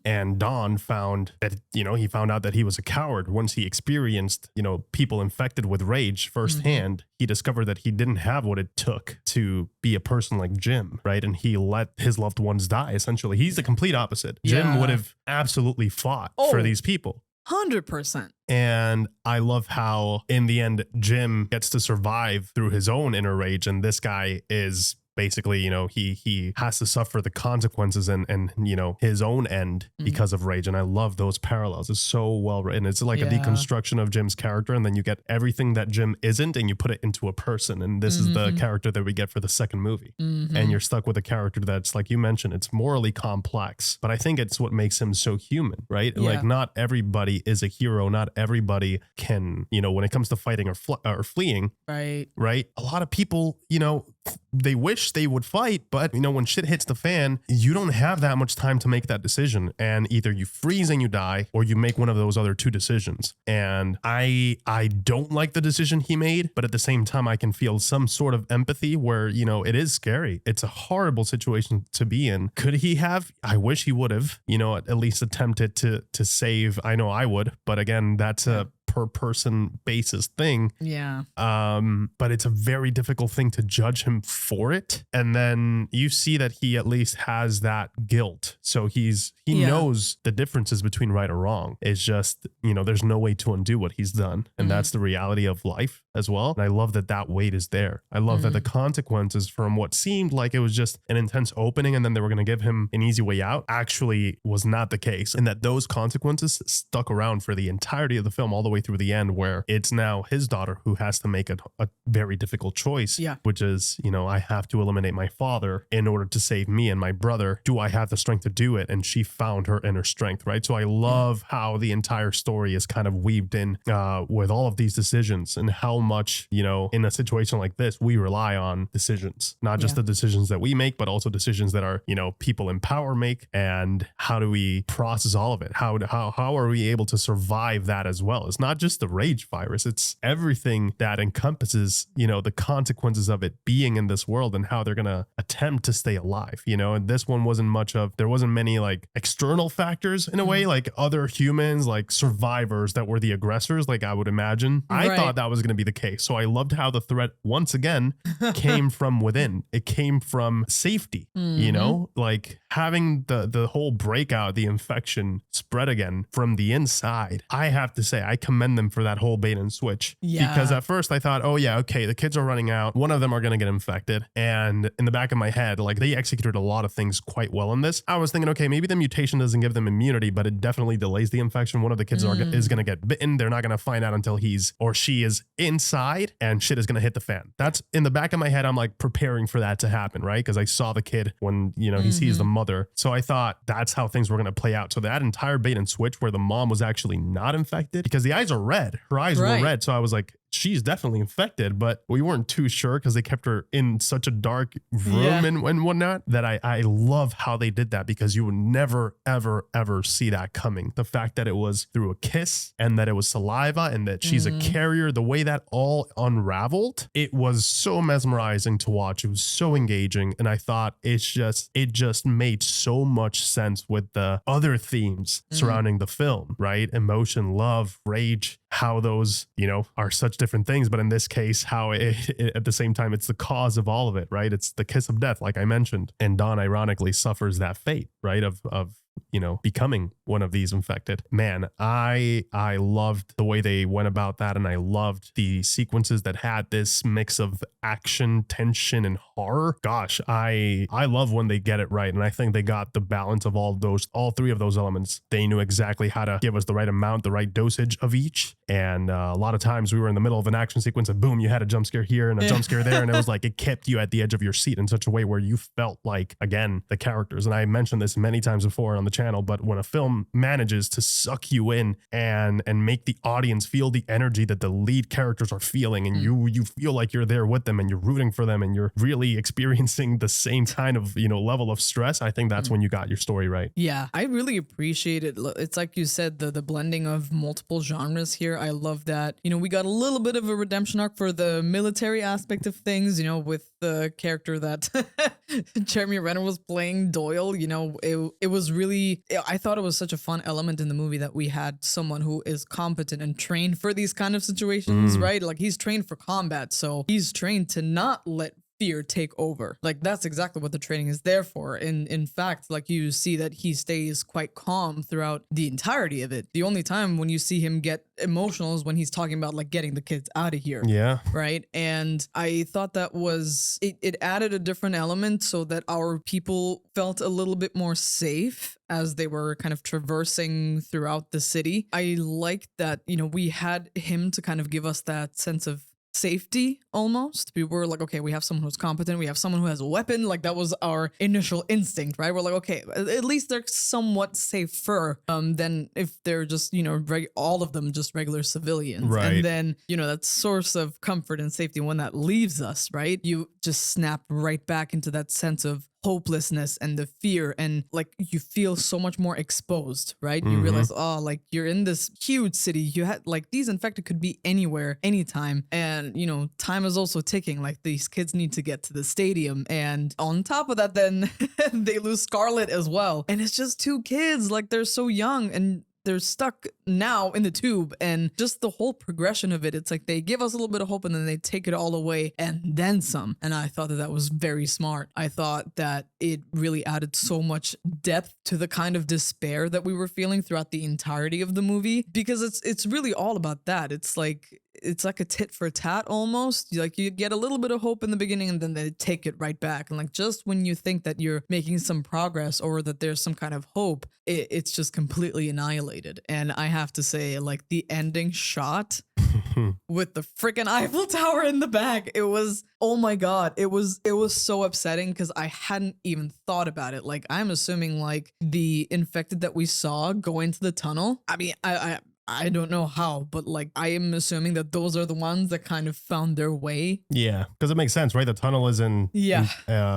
Speaker 1: And Don found that, he found out that he was a coward. Once he experienced, people infected with rage firsthand, he discovered that he didn't have what it took to be a person like Jim, right? And he let his loved ones die, essentially. He's the complete opposite. Jim would have absolutely fought for these people.
Speaker 2: 100%.
Speaker 1: And I love how in the end, Jim gets to survive through his own inner rage. And this guy is basically, he has to suffer the consequences and his own end because of rage. And I love those parallels. It's so well written. It's like a deconstruction of Jim's character, and then you get everything that Jim isn't and you put it into a person. And this is the character that we get for the second movie. And you're stuck with a character that's, like you mentioned, it's morally complex, but I think it's what makes him so human, right? Like not everybody is a hero. Not everybody can, when it comes to fighting or fleeing, right? A lot of people, they wish they would fight, but when shit hits the fan, you don't have that much time to make that decision, and either you freeze and you die, or you make one of those other two decisions. And I don't like the decision he made, but at the same time, I can feel some sort of empathy where it is scary. It's a horrible situation to be in. Could he have? I wish he would have, at least attempted to save. I know I would, but again, that's a per person basis thing. But it's a very difficult thing to judge him for it. And then you see that he at least has that guilt. So he knows the differences between right or wrong. It's just, there's no way to undo what he's done. And that's the reality of life as well. And I love that weight is there. I love that the consequences from what seemed like it was just an intense opening and then they were going to give him an easy way out actually was not the case. And that those consequences stuck around for the entirety of the film, all the way through the end, where it's now his daughter who has to make a very difficult choice, which is, I have to eliminate my father in order to save me and my brother. Do I have the strength to do it? And she found her inner strength, right? So I love how the entire story is kind of weaved in with all of these decisions, and how much, in a situation like this, we rely on decisions, not just the decisions that we make, but also decisions that are, people in power make. And how do we process all of it? How are we able to survive that as well? It's not just the rage virus, it's everything that encompasses, the consequences of it being in this world and how they're going to attempt to stay alive, and this one there wasn't many like external factors in a way, like other humans, like survivors that were the aggressors, like I would imagine. I thought that was going to be the case. So I loved how the threat once again came from within. It came from safety, like having the whole breakout, the infection spread again from the inside. I have to say, I commend them for that whole bait and switch. Because at first I thought, okay, the kids are running out. One of them are going to get infected. And in the back of my head, like they executed a lot of things quite well in this. I was thinking, okay, maybe the mutation doesn't give them immunity, but it definitely delays the infection. One of the kids is going to get bitten. They're not going to find out until he's or she is inside, and shit is going to hit the fan. That's in the back of my head. I'm like preparing for that to happen, right? Because I saw the kid when, he sees the mother. So I thought that's how things were going to play out. So that entire bait and switch where the mom was actually not infected, because the eyes are red. Her eyes were red. So I was like, she's definitely infected, but we weren't too sure because they kept her in such a dark room and whatnot, that I love how they did that, because you would never, ever, ever see that coming. The fact that it was through a kiss and that it was saliva and that she's a carrier, the way that all unraveled, it was so mesmerizing to watch. It was so engaging. And I thought it just made so much sense with the other themes surrounding the film, right? Emotion, love, rage, how those, are such different things. But in this case, how it at the same time, it's the cause of all of it, right? It's the kiss of death, like I mentioned. And Don ironically suffers that fate, right? Of you know, becoming one of these infected. Man, I loved the way they went about that, and I loved the sequences that had this mix of action, tension, and horror. Gosh, I love when they get it right, and I think they got the balance of all three of those elements. They knew exactly how to give us the right amount, the right dosage of each, and a lot of times we were in the middle of an action sequence and boom, you had a jump scare here and a jump scare there, and it was like it kept you at the edge of your seat in such a way where you felt like, again, the characters. And I mentioned this many times before on the channel, but when a film manages to suck you in and make the audience feel the energy that the lead characters are feeling, and you feel like you're there with them and you're rooting for them and you're really experiencing the same kind of, you know, level of stress, I think that's when you got your story right.
Speaker 2: Yeah, I really appreciate it. It's like you said, the blending of multiple genres here. I love that. You know, we got a little bit of a redemption arc for the military aspect of things, you know, with the character that Jeremy Renner was playing, Doyle. You know, it was really, I thought it was such a fun element in the movie that we had someone who is competent and trained for these kind of situations, right? Like he's trained for combat, so he's trained to not let fear take over. Like that's exactly what the training is there for. And in fact, like you see that he stays quite calm throughout the entirety of it. The only time when you see him get emotional is when he's talking about like getting the kids out of here.
Speaker 1: Yeah.
Speaker 2: Right. And I thought that was, it added a different element so that our people felt a little bit more safe as they were kind of traversing throughout the city. I liked that, you know, we had him to kind of give us that sense of safety almost. We were like, okay, we have someone who's competent, we have someone who has a weapon. Like that was our initial instinct, right? We're like, okay, at least they're somewhat safer than if they're just, you know, all of them just regular civilians.
Speaker 1: Right.
Speaker 2: And then, you know, that source of comfort and safety, when that leaves us, right, you just snap right back into that sense of hopelessness and the fear, and like you feel so much more exposed, right? You realize, oh, like you're in this huge city, you had like these infected could be anywhere, anytime, and you know, time is also ticking. Like these kids need to get to the stadium, and on top of that, then they lose Scarlet as well, and it's just two kids, like they're so young and they're stuck now in the tube, and just the whole progression of it, it's like they give us a little bit of hope and then they take it all away and then some. And I thought that was very smart. I thought that it really added so much depth to the kind of despair that we were feeling throughout the entirety of the movie, because it's really all about that. It's like a tit for tat almost. Like you get a little bit of hope in the beginning and then they take it right back. And like just when you think that you're making some progress or that there's some kind of hope, it's just completely annihilated. And I have to say, like the ending shot with the freaking Eiffel Tower in the back, it was, oh my God, it was so upsetting because I hadn't even thought about it. Like I'm assuming like the infected that we saw go into the tunnel, I mean, I don't know how, but like I am assuming that those are the ones that kind of found their way.
Speaker 1: Yeah, because it makes sense, right? The tunnel is in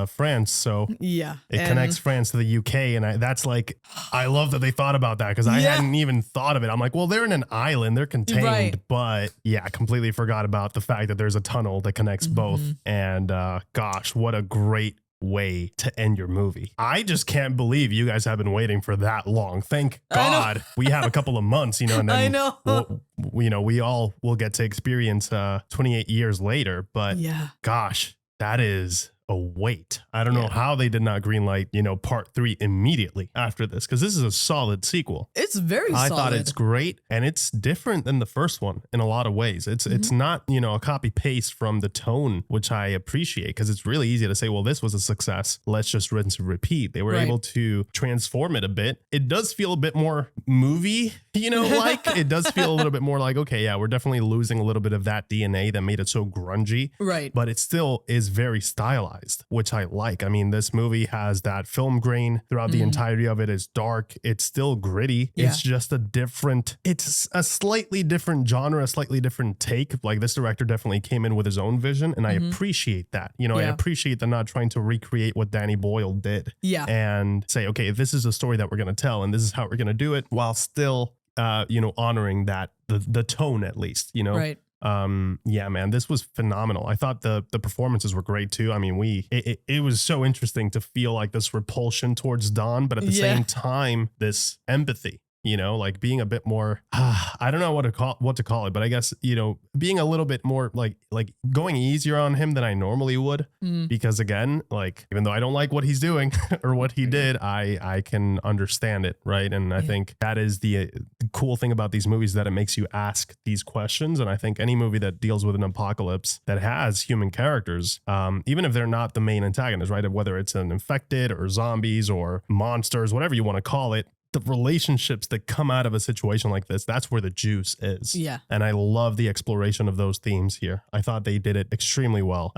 Speaker 1: France, so it connects France to the UK, and that's like, I love that they thought about that because I hadn't even thought of it. I'm like, well, they're in an island, they're contained, but yeah, completely forgot about the fact that there's a tunnel that connects both. And gosh, what a great way to end your movie. I just can't believe you guys have been waiting for that long. Thank God we have a couple of months, you know, and then
Speaker 2: I know.
Speaker 1: we all will get to experience 28 years later, but gosh, that is a wait. I don't know how they did not greenlight, you know, part 3 immediately after this, because this is a solid sequel.
Speaker 2: It's very solid.
Speaker 1: I thought it's great, and it's different than the first one in a lot of ways. It's not, you know, a copy paste from the tone, which I appreciate, because it's really easy to say, well, this was a success, let's just rinse and repeat. They were able to transform it a bit. It does feel a bit more movie, you know, like it does feel a little bit more like, okay, yeah, we're definitely losing a little bit of that DNA that made it so grungy,
Speaker 2: right?
Speaker 1: But it still is very stylized, which I like. I mean, this movie has that film grain throughout the entirety of it. It's dark. It's still gritty.
Speaker 2: Yeah.
Speaker 1: It's just it's a slightly different genre, a slightly different take. Like this director definitely came in with his own vision, and I appreciate that. You know, I appreciate them not trying to recreate what Danny Boyle did.
Speaker 2: Yeah.
Speaker 1: And say, okay, this is a story that we're going to tell, and this is how we're going to do it, while still, you know, honoring that the tone at least, you know.
Speaker 2: Right.
Speaker 1: Yeah, man, this was phenomenal. I thought the performances were great too. I mean, it was so interesting to feel like this repulsion towards Dawn, but at the same time, this empathy. you know, like being a bit more, I don't know what to call it, but I guess, you know, being a little bit more like going easier on him than I normally would. Because again, like, even though I don't like what he's doing or what he did, I can understand it. Right. And I think that is the cool thing about these movies, that it makes you ask these questions. And I think any movie that deals with an apocalypse that has human characters, even if they're not the main antagonist, right, whether it's an infected or zombies or monsters, whatever you want to call it, the relationships that come out of a situation like this, that's where the juice is.
Speaker 2: Yeah.
Speaker 1: And I love the exploration of those themes here. I thought they did it extremely well.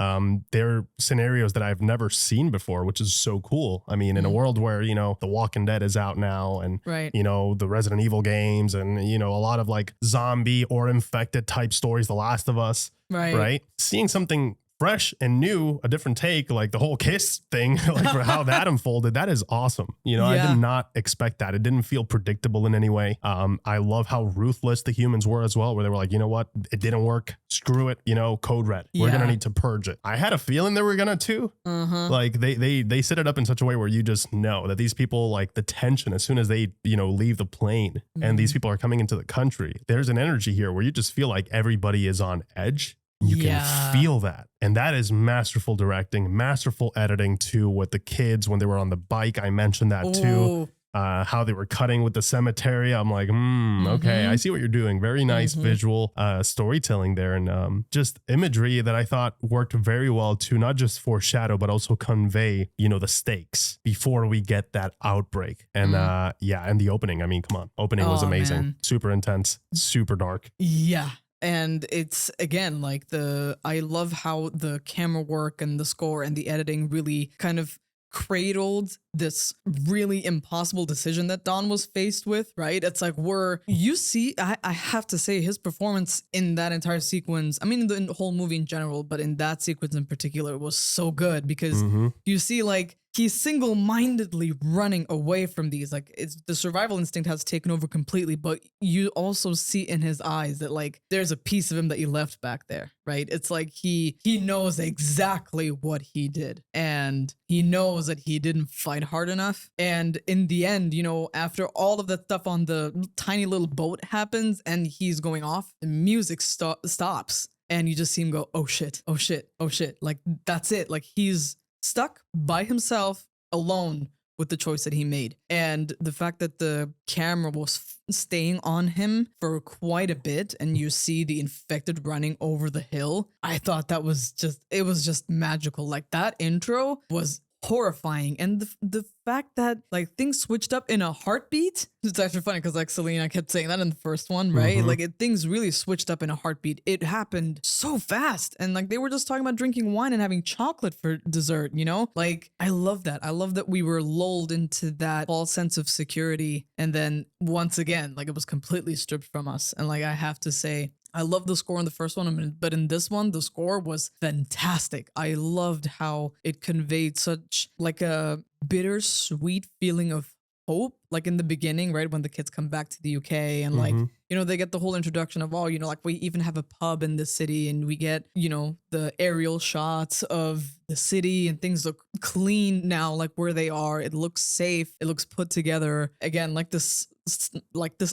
Speaker 1: They're scenarios that I've never seen before, which is so cool. I mean, in a world where, you know, The Walking Dead is out now and, you know, the Resident Evil games and, you know, a lot of like zombie or infected type stories, The Last of Us, right? Seeing something fresh and new, a different take, like the whole kiss thing, like for how that unfolded, that is awesome. You know, I did not expect that. It didn't feel predictable in any way. I love how ruthless the humans were as well, where they were like, you know what, it didn't work, screw it, you know, code red, we're gonna need to purge it. I had a feeling they were gonna too. Like they set it up in such a way where you just know that these people, like the tension as soon as they, you know, leave the plane and these people are coming into the country, there's an energy here where you just feel like everybody is on edge. You can feel that. And that is masterful directing, masterful editing too, with the kids when they were on the bike. I mentioned that too. How they were cutting with the cemetery. I'm like, okay, I see what you're doing. Very nice visual storytelling there. And just imagery that I thought worked very well to not just foreshadow, but also convey, you know, the stakes before we get that outbreak. And and the opening, I mean, come on. Opening was amazing. Man. Super intense, super dark.
Speaker 2: Yeah. And it's, again, like I love how the camera work and the score and the editing really kind of cradled this really impossible decision that Don was faced with, right? It's like I have to say his performance in that entire sequence, I mean, the whole movie in general, but in that sequence in particular was so good because you see like he's single-mindedly running away from these. Like it's the survival instinct has taken over completely, but you also see in his eyes that like there's a piece of him that he left back there, right? It's like he knows exactly what he did, and he knows that he didn't fight hard enough. And in the end, you know, after all of that stuff on the tiny little boat happens and he's going off, the music stops, and you just see him go, oh shit, oh shit, oh shit. Like that's it. Like he's stuck by himself alone with the choice that he made. And the fact that the camera was staying on him for quite a bit and you see the infected running over the hill, I thought that was just magical. Like that intro was horrifying. And the fact that like things switched up in a heartbeat, it's actually funny because like Selena kept saying that in the first one, right? Like things really switched up in a heartbeat. It happened so fast, and like they were just talking about drinking wine and having chocolate for dessert, you know? Like I love that. I love that we were lulled into that false sense of security, and then once again, like it was completely stripped from us. And like I have to say, I love the score in the first one, but in this one, the score was fantastic. I loved how it conveyed such like a bittersweet feeling of hope, like in the beginning, right? When the kids come back to the UK and like, you know, they get the whole introduction of, oh, you know, like we even have a pub in the city and we get, you know, the aerial shots of the city and things look clean now, like where they are. It looks safe. It looks put together. Again, like this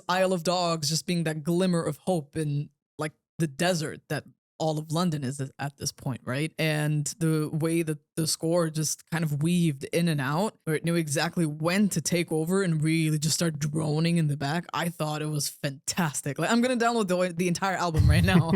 Speaker 2: Isle of Dogs just being that glimmer of hope in like the desert that all of London is at this point, right? And the way that the score just kind of weaved in and out, where it knew exactly when to take over and really just start droning in the back, I thought it was fantastic. Like I'm gonna download the entire album right now.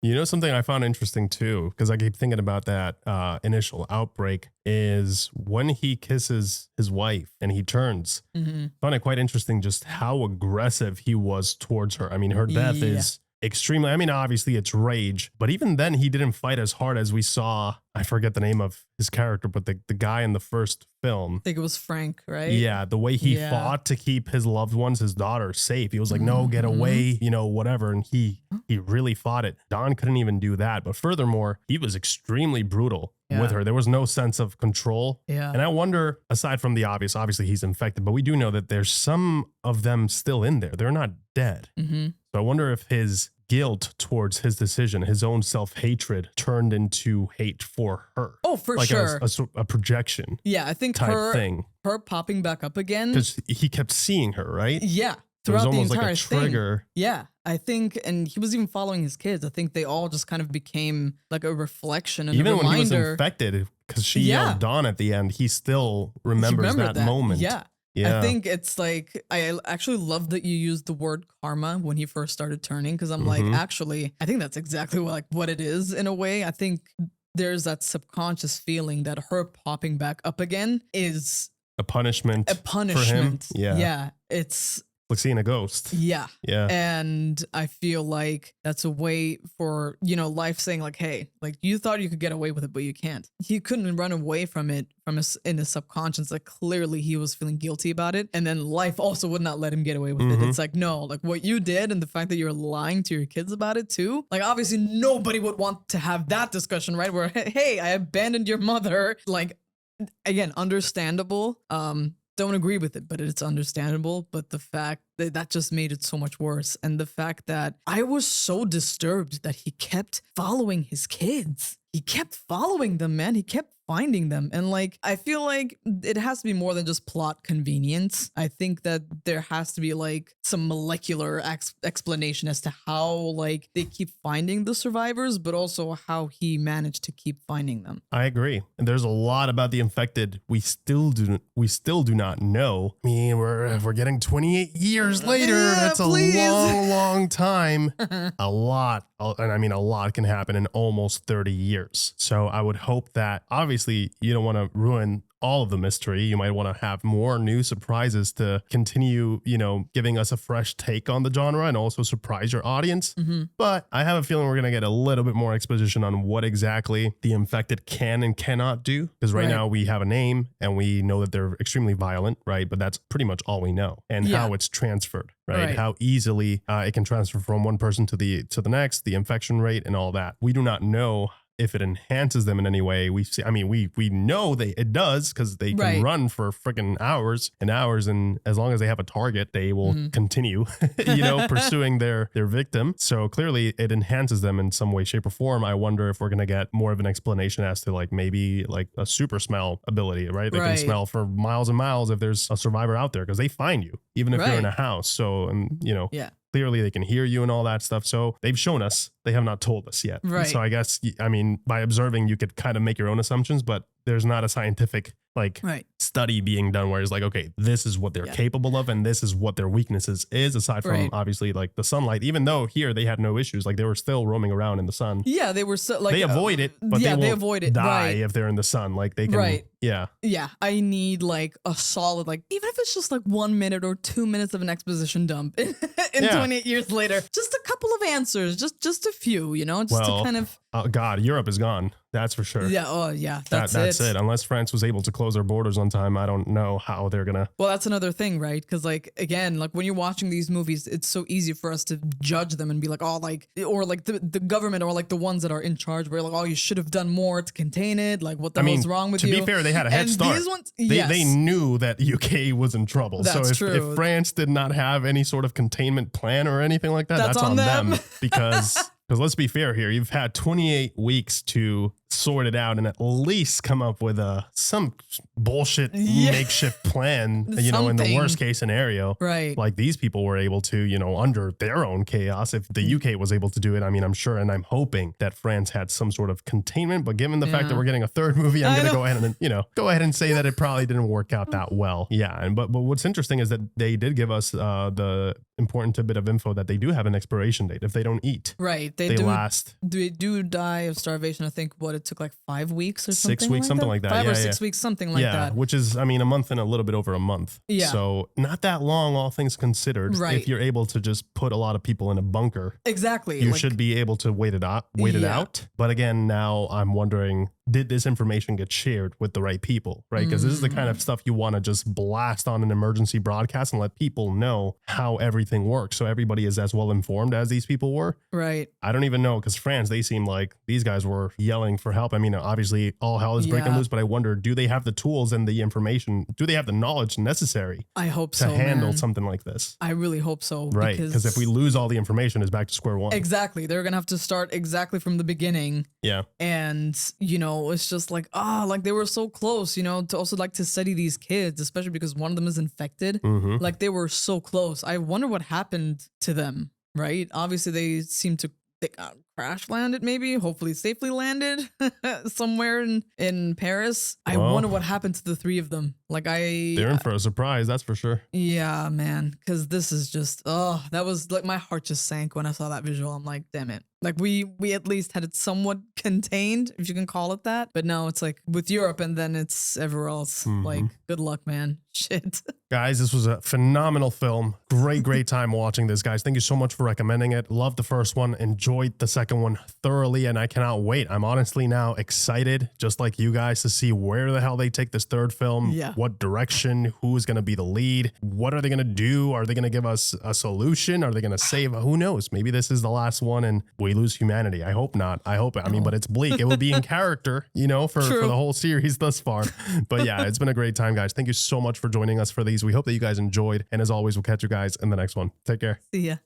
Speaker 1: You know, something I found interesting too, because I keep thinking about that initial outbreak, is when he kisses his wife and he turns. I found it quite interesting just how aggressive he was towards her. I mean, her death is extremely, I mean, obviously it's rage, but even then he didn't fight as hard as we saw. I forget the name of his character, but the guy in the first film.
Speaker 2: I think it was Frank, right?
Speaker 1: Yeah, the way he fought to keep his loved ones, his daughter, safe. He was like, no, get away, you know, whatever. And he really fought it. Don couldn't even do that. But furthermore, he was extremely brutal with her. There was no sense of control. And I wonder, aside from the obvious, obviously he's infected, but we do know that there's some of them still in there. They're not dead. So I wonder if his guilt towards his decision, his own self-hatred turned into hate for her.
Speaker 2: Oh, for
Speaker 1: like
Speaker 2: sure.
Speaker 1: A projection.
Speaker 2: Yeah, I think
Speaker 1: type thing.
Speaker 2: Her popping back up again.
Speaker 1: Because he kept seeing her, right?
Speaker 2: Yeah.
Speaker 1: It was
Speaker 2: Throughout the
Speaker 1: almost
Speaker 2: entire
Speaker 1: like a trigger.
Speaker 2: thing. Yeah, I think, and he was even following his kids. I think they all just kind of became like a reflection and
Speaker 1: Even
Speaker 2: a reminder.
Speaker 1: when he was infected, because she yelled Dawn at the end, he still remembers that moment.
Speaker 2: Yeah.
Speaker 1: Yeah.
Speaker 2: I think it's like, I actually love that you used the word karma when he first started turning, because I'm like, actually, I think that's exactly what it is in a way. I think there's that subconscious feeling that her popping back up again is
Speaker 1: a punishment.
Speaker 2: For him.
Speaker 1: Yeah.
Speaker 2: Yeah. It's
Speaker 1: like seeing a ghost.
Speaker 2: Yeah.
Speaker 1: Yeah.
Speaker 2: And I feel like that's a way for, life saying like, hey, like you thought you could get away with it, but you can't. He couldn't run away from it in his subconscious. Like clearly he was feeling guilty about it. And then life also would not let him get away with it. It's like, no, like what you did and the fact that you're lying to your kids about it too. Like obviously nobody would want to have that discussion, right? Where, hey, I abandoned your mother. Like, again, understandable. Don't agree with it, but it's understandable. But the fact that just made it so much worse. And the fact that I was so disturbed that he kept following his kids. He kept following them, man. He kept finding them. And like, I feel like it has to be more than just plot convenience. I think that there has to be like some molecular explanation as to how like they keep finding the survivors, but also how he managed to keep finding them.
Speaker 1: I agree. And there's a lot about the infected we still do not know. I mean, we're getting 28 years later. That's a long time. A lot. And I mean, a lot can happen in almost 30 years. So I would hope that obviously you don't want to ruin all of the mystery. You might want to have more new surprises to continue, giving us a fresh take on the genre and also surprise your audience. But I have a feeling we're going to get a little bit more exposition on what exactly the infected can and cannot do. Because right now we have a name and we know that they're extremely violent, right? But that's pretty much all we know. And how it's transferred, right? How easily it can transfer from one person to the next, the infection rate and all that. We do not know if it enhances them in any way. We know it does, because they can run for freaking hours and hours, and as long as they have a target, they will continue, pursuing their victim. So clearly it enhances them in some way, shape, or form. I wonder if we're gonna get more of an explanation as to like maybe like a super smell ability, right? They can smell for miles and miles if there's a survivor out there, because they find you even if you're in a house. So clearly they can hear you and all that stuff. So they've shown us, they have not told us yet.
Speaker 2: Right.
Speaker 1: So I guess, by observing, you could kind of make your own assumptions, but there's not a scientific study being done where it's like, okay, this is what they're capable of and this is what their weaknesses is, aside from obviously like the sunlight, even though here they had no issues. Like they were still roaming around in the sun.
Speaker 2: Yeah, they were so, like
Speaker 1: they avoid it, but they avoid it. Die if they're in the sun. Like they can, yeah.
Speaker 2: I need like a solid, like even if it's just like 1 minute or 2 minutes of an exposition dump in 28 years later, just a couple of answers, just a few, just to kind of.
Speaker 1: Oh God, Europe is gone. That's for sure.
Speaker 2: Yeah. Oh yeah. That's
Speaker 1: it. Unless France was able to close their borders on time, I don't know how they're gonna.
Speaker 2: Well, that's another thing, right? Because like again, like when you're watching these movies, it's so easy for us to judge them and be like, oh, like or like the government or like the ones that are in charge, where like, oh, you should have done more to contain it. Like what the hell's wrong with you?
Speaker 1: To be fair, they had a head start.
Speaker 2: These ones,
Speaker 1: they knew that UK was in trouble.
Speaker 2: That's
Speaker 1: so if France did not have any sort of containment plan or anything like that, that's on them because. Because let's be fair here, you've had 28 weeks to sort it out and at least come up with some bullshit makeshift plan, in the worst case scenario.
Speaker 2: Right.
Speaker 1: Like these people were able to, under their own chaos. If the UK was able to do it, I'm sure and I'm hoping that France had some sort of containment. But given the fact that we're getting a third movie, I'm going to go ahead and say that it probably didn't work out that well. Yeah. But what's interesting is that they did give us the important tidbit of info that they do have an expiration date if they don't eat.
Speaker 2: Right.
Speaker 1: They
Speaker 2: do die of starvation. I think it took like 5 weeks or something.
Speaker 1: 6 weeks, something like that.
Speaker 2: 5 or 6 weeks, something like that.
Speaker 1: Which is, a month and a little bit over a month. Yeah. So not that long, all things considered. Right. If you're able to just put a lot of people in a bunker.
Speaker 2: Exactly.
Speaker 1: You should be able to wait it out. But again, now I'm wondering, did this information get shared with the right people, right? Because this is the kind of stuff you want to just blast on an emergency broadcast and let people know how everything works. So everybody is as well informed as these people were.
Speaker 2: Right.
Speaker 1: I don't even know, because France, they seem like these guys were yelling for help. I mean, obviously all hell is breaking loose, but I wonder, do they have the tools and the information? Do they have the knowledge necessary?
Speaker 2: I hope
Speaker 1: to
Speaker 2: so,
Speaker 1: handle
Speaker 2: man.
Speaker 1: something like this.
Speaker 2: I really hope so.
Speaker 1: Right. Because if we lose all the information, it's back to square one.
Speaker 2: Exactly. They're going to have to start exactly from the beginning.
Speaker 1: Yeah.
Speaker 2: And, you know, it's just like, like they were so close, you know, to also like to study these kids, especially because one of them is infected. Like they were so close. I wonder what happened to them, right? Obviously they seem to crash landed, maybe, hopefully safely landed somewhere in Paris. I wonder what happened to the three of them. Like
Speaker 1: they're in for a surprise, that's for sure.
Speaker 2: Yeah, man. Because this is just, that was like, my heart just sank when I saw that visual. I'm like, damn it. Like we at least had it somewhat contained, if you can call it that. But now it's like with Europe and then it's everywhere else. Like, good luck, man. Shit.
Speaker 1: Guys, this was a phenomenal film. Great time watching this, guys. Thank you so much for recommending it. Loved the first one. Enjoyed the second one thoroughly. And I cannot wait. I'm honestly now excited, just like you guys, to see where the hell they take this third film.
Speaker 2: Yeah.
Speaker 1: What direction? Who is going to be the lead? What are they going to do? Are they going to give us a solution? Are they going to save? Who knows? Maybe this is the last one and we lose humanity. I hope not. I mean, but it's bleak. It would be in character, you know, for the whole series thus far. But yeah, it's been a great time, guys. Thank you so much for joining us for these. We hope that you guys enjoyed. And as always, we'll catch you guys in the next one. Take care.
Speaker 2: See ya.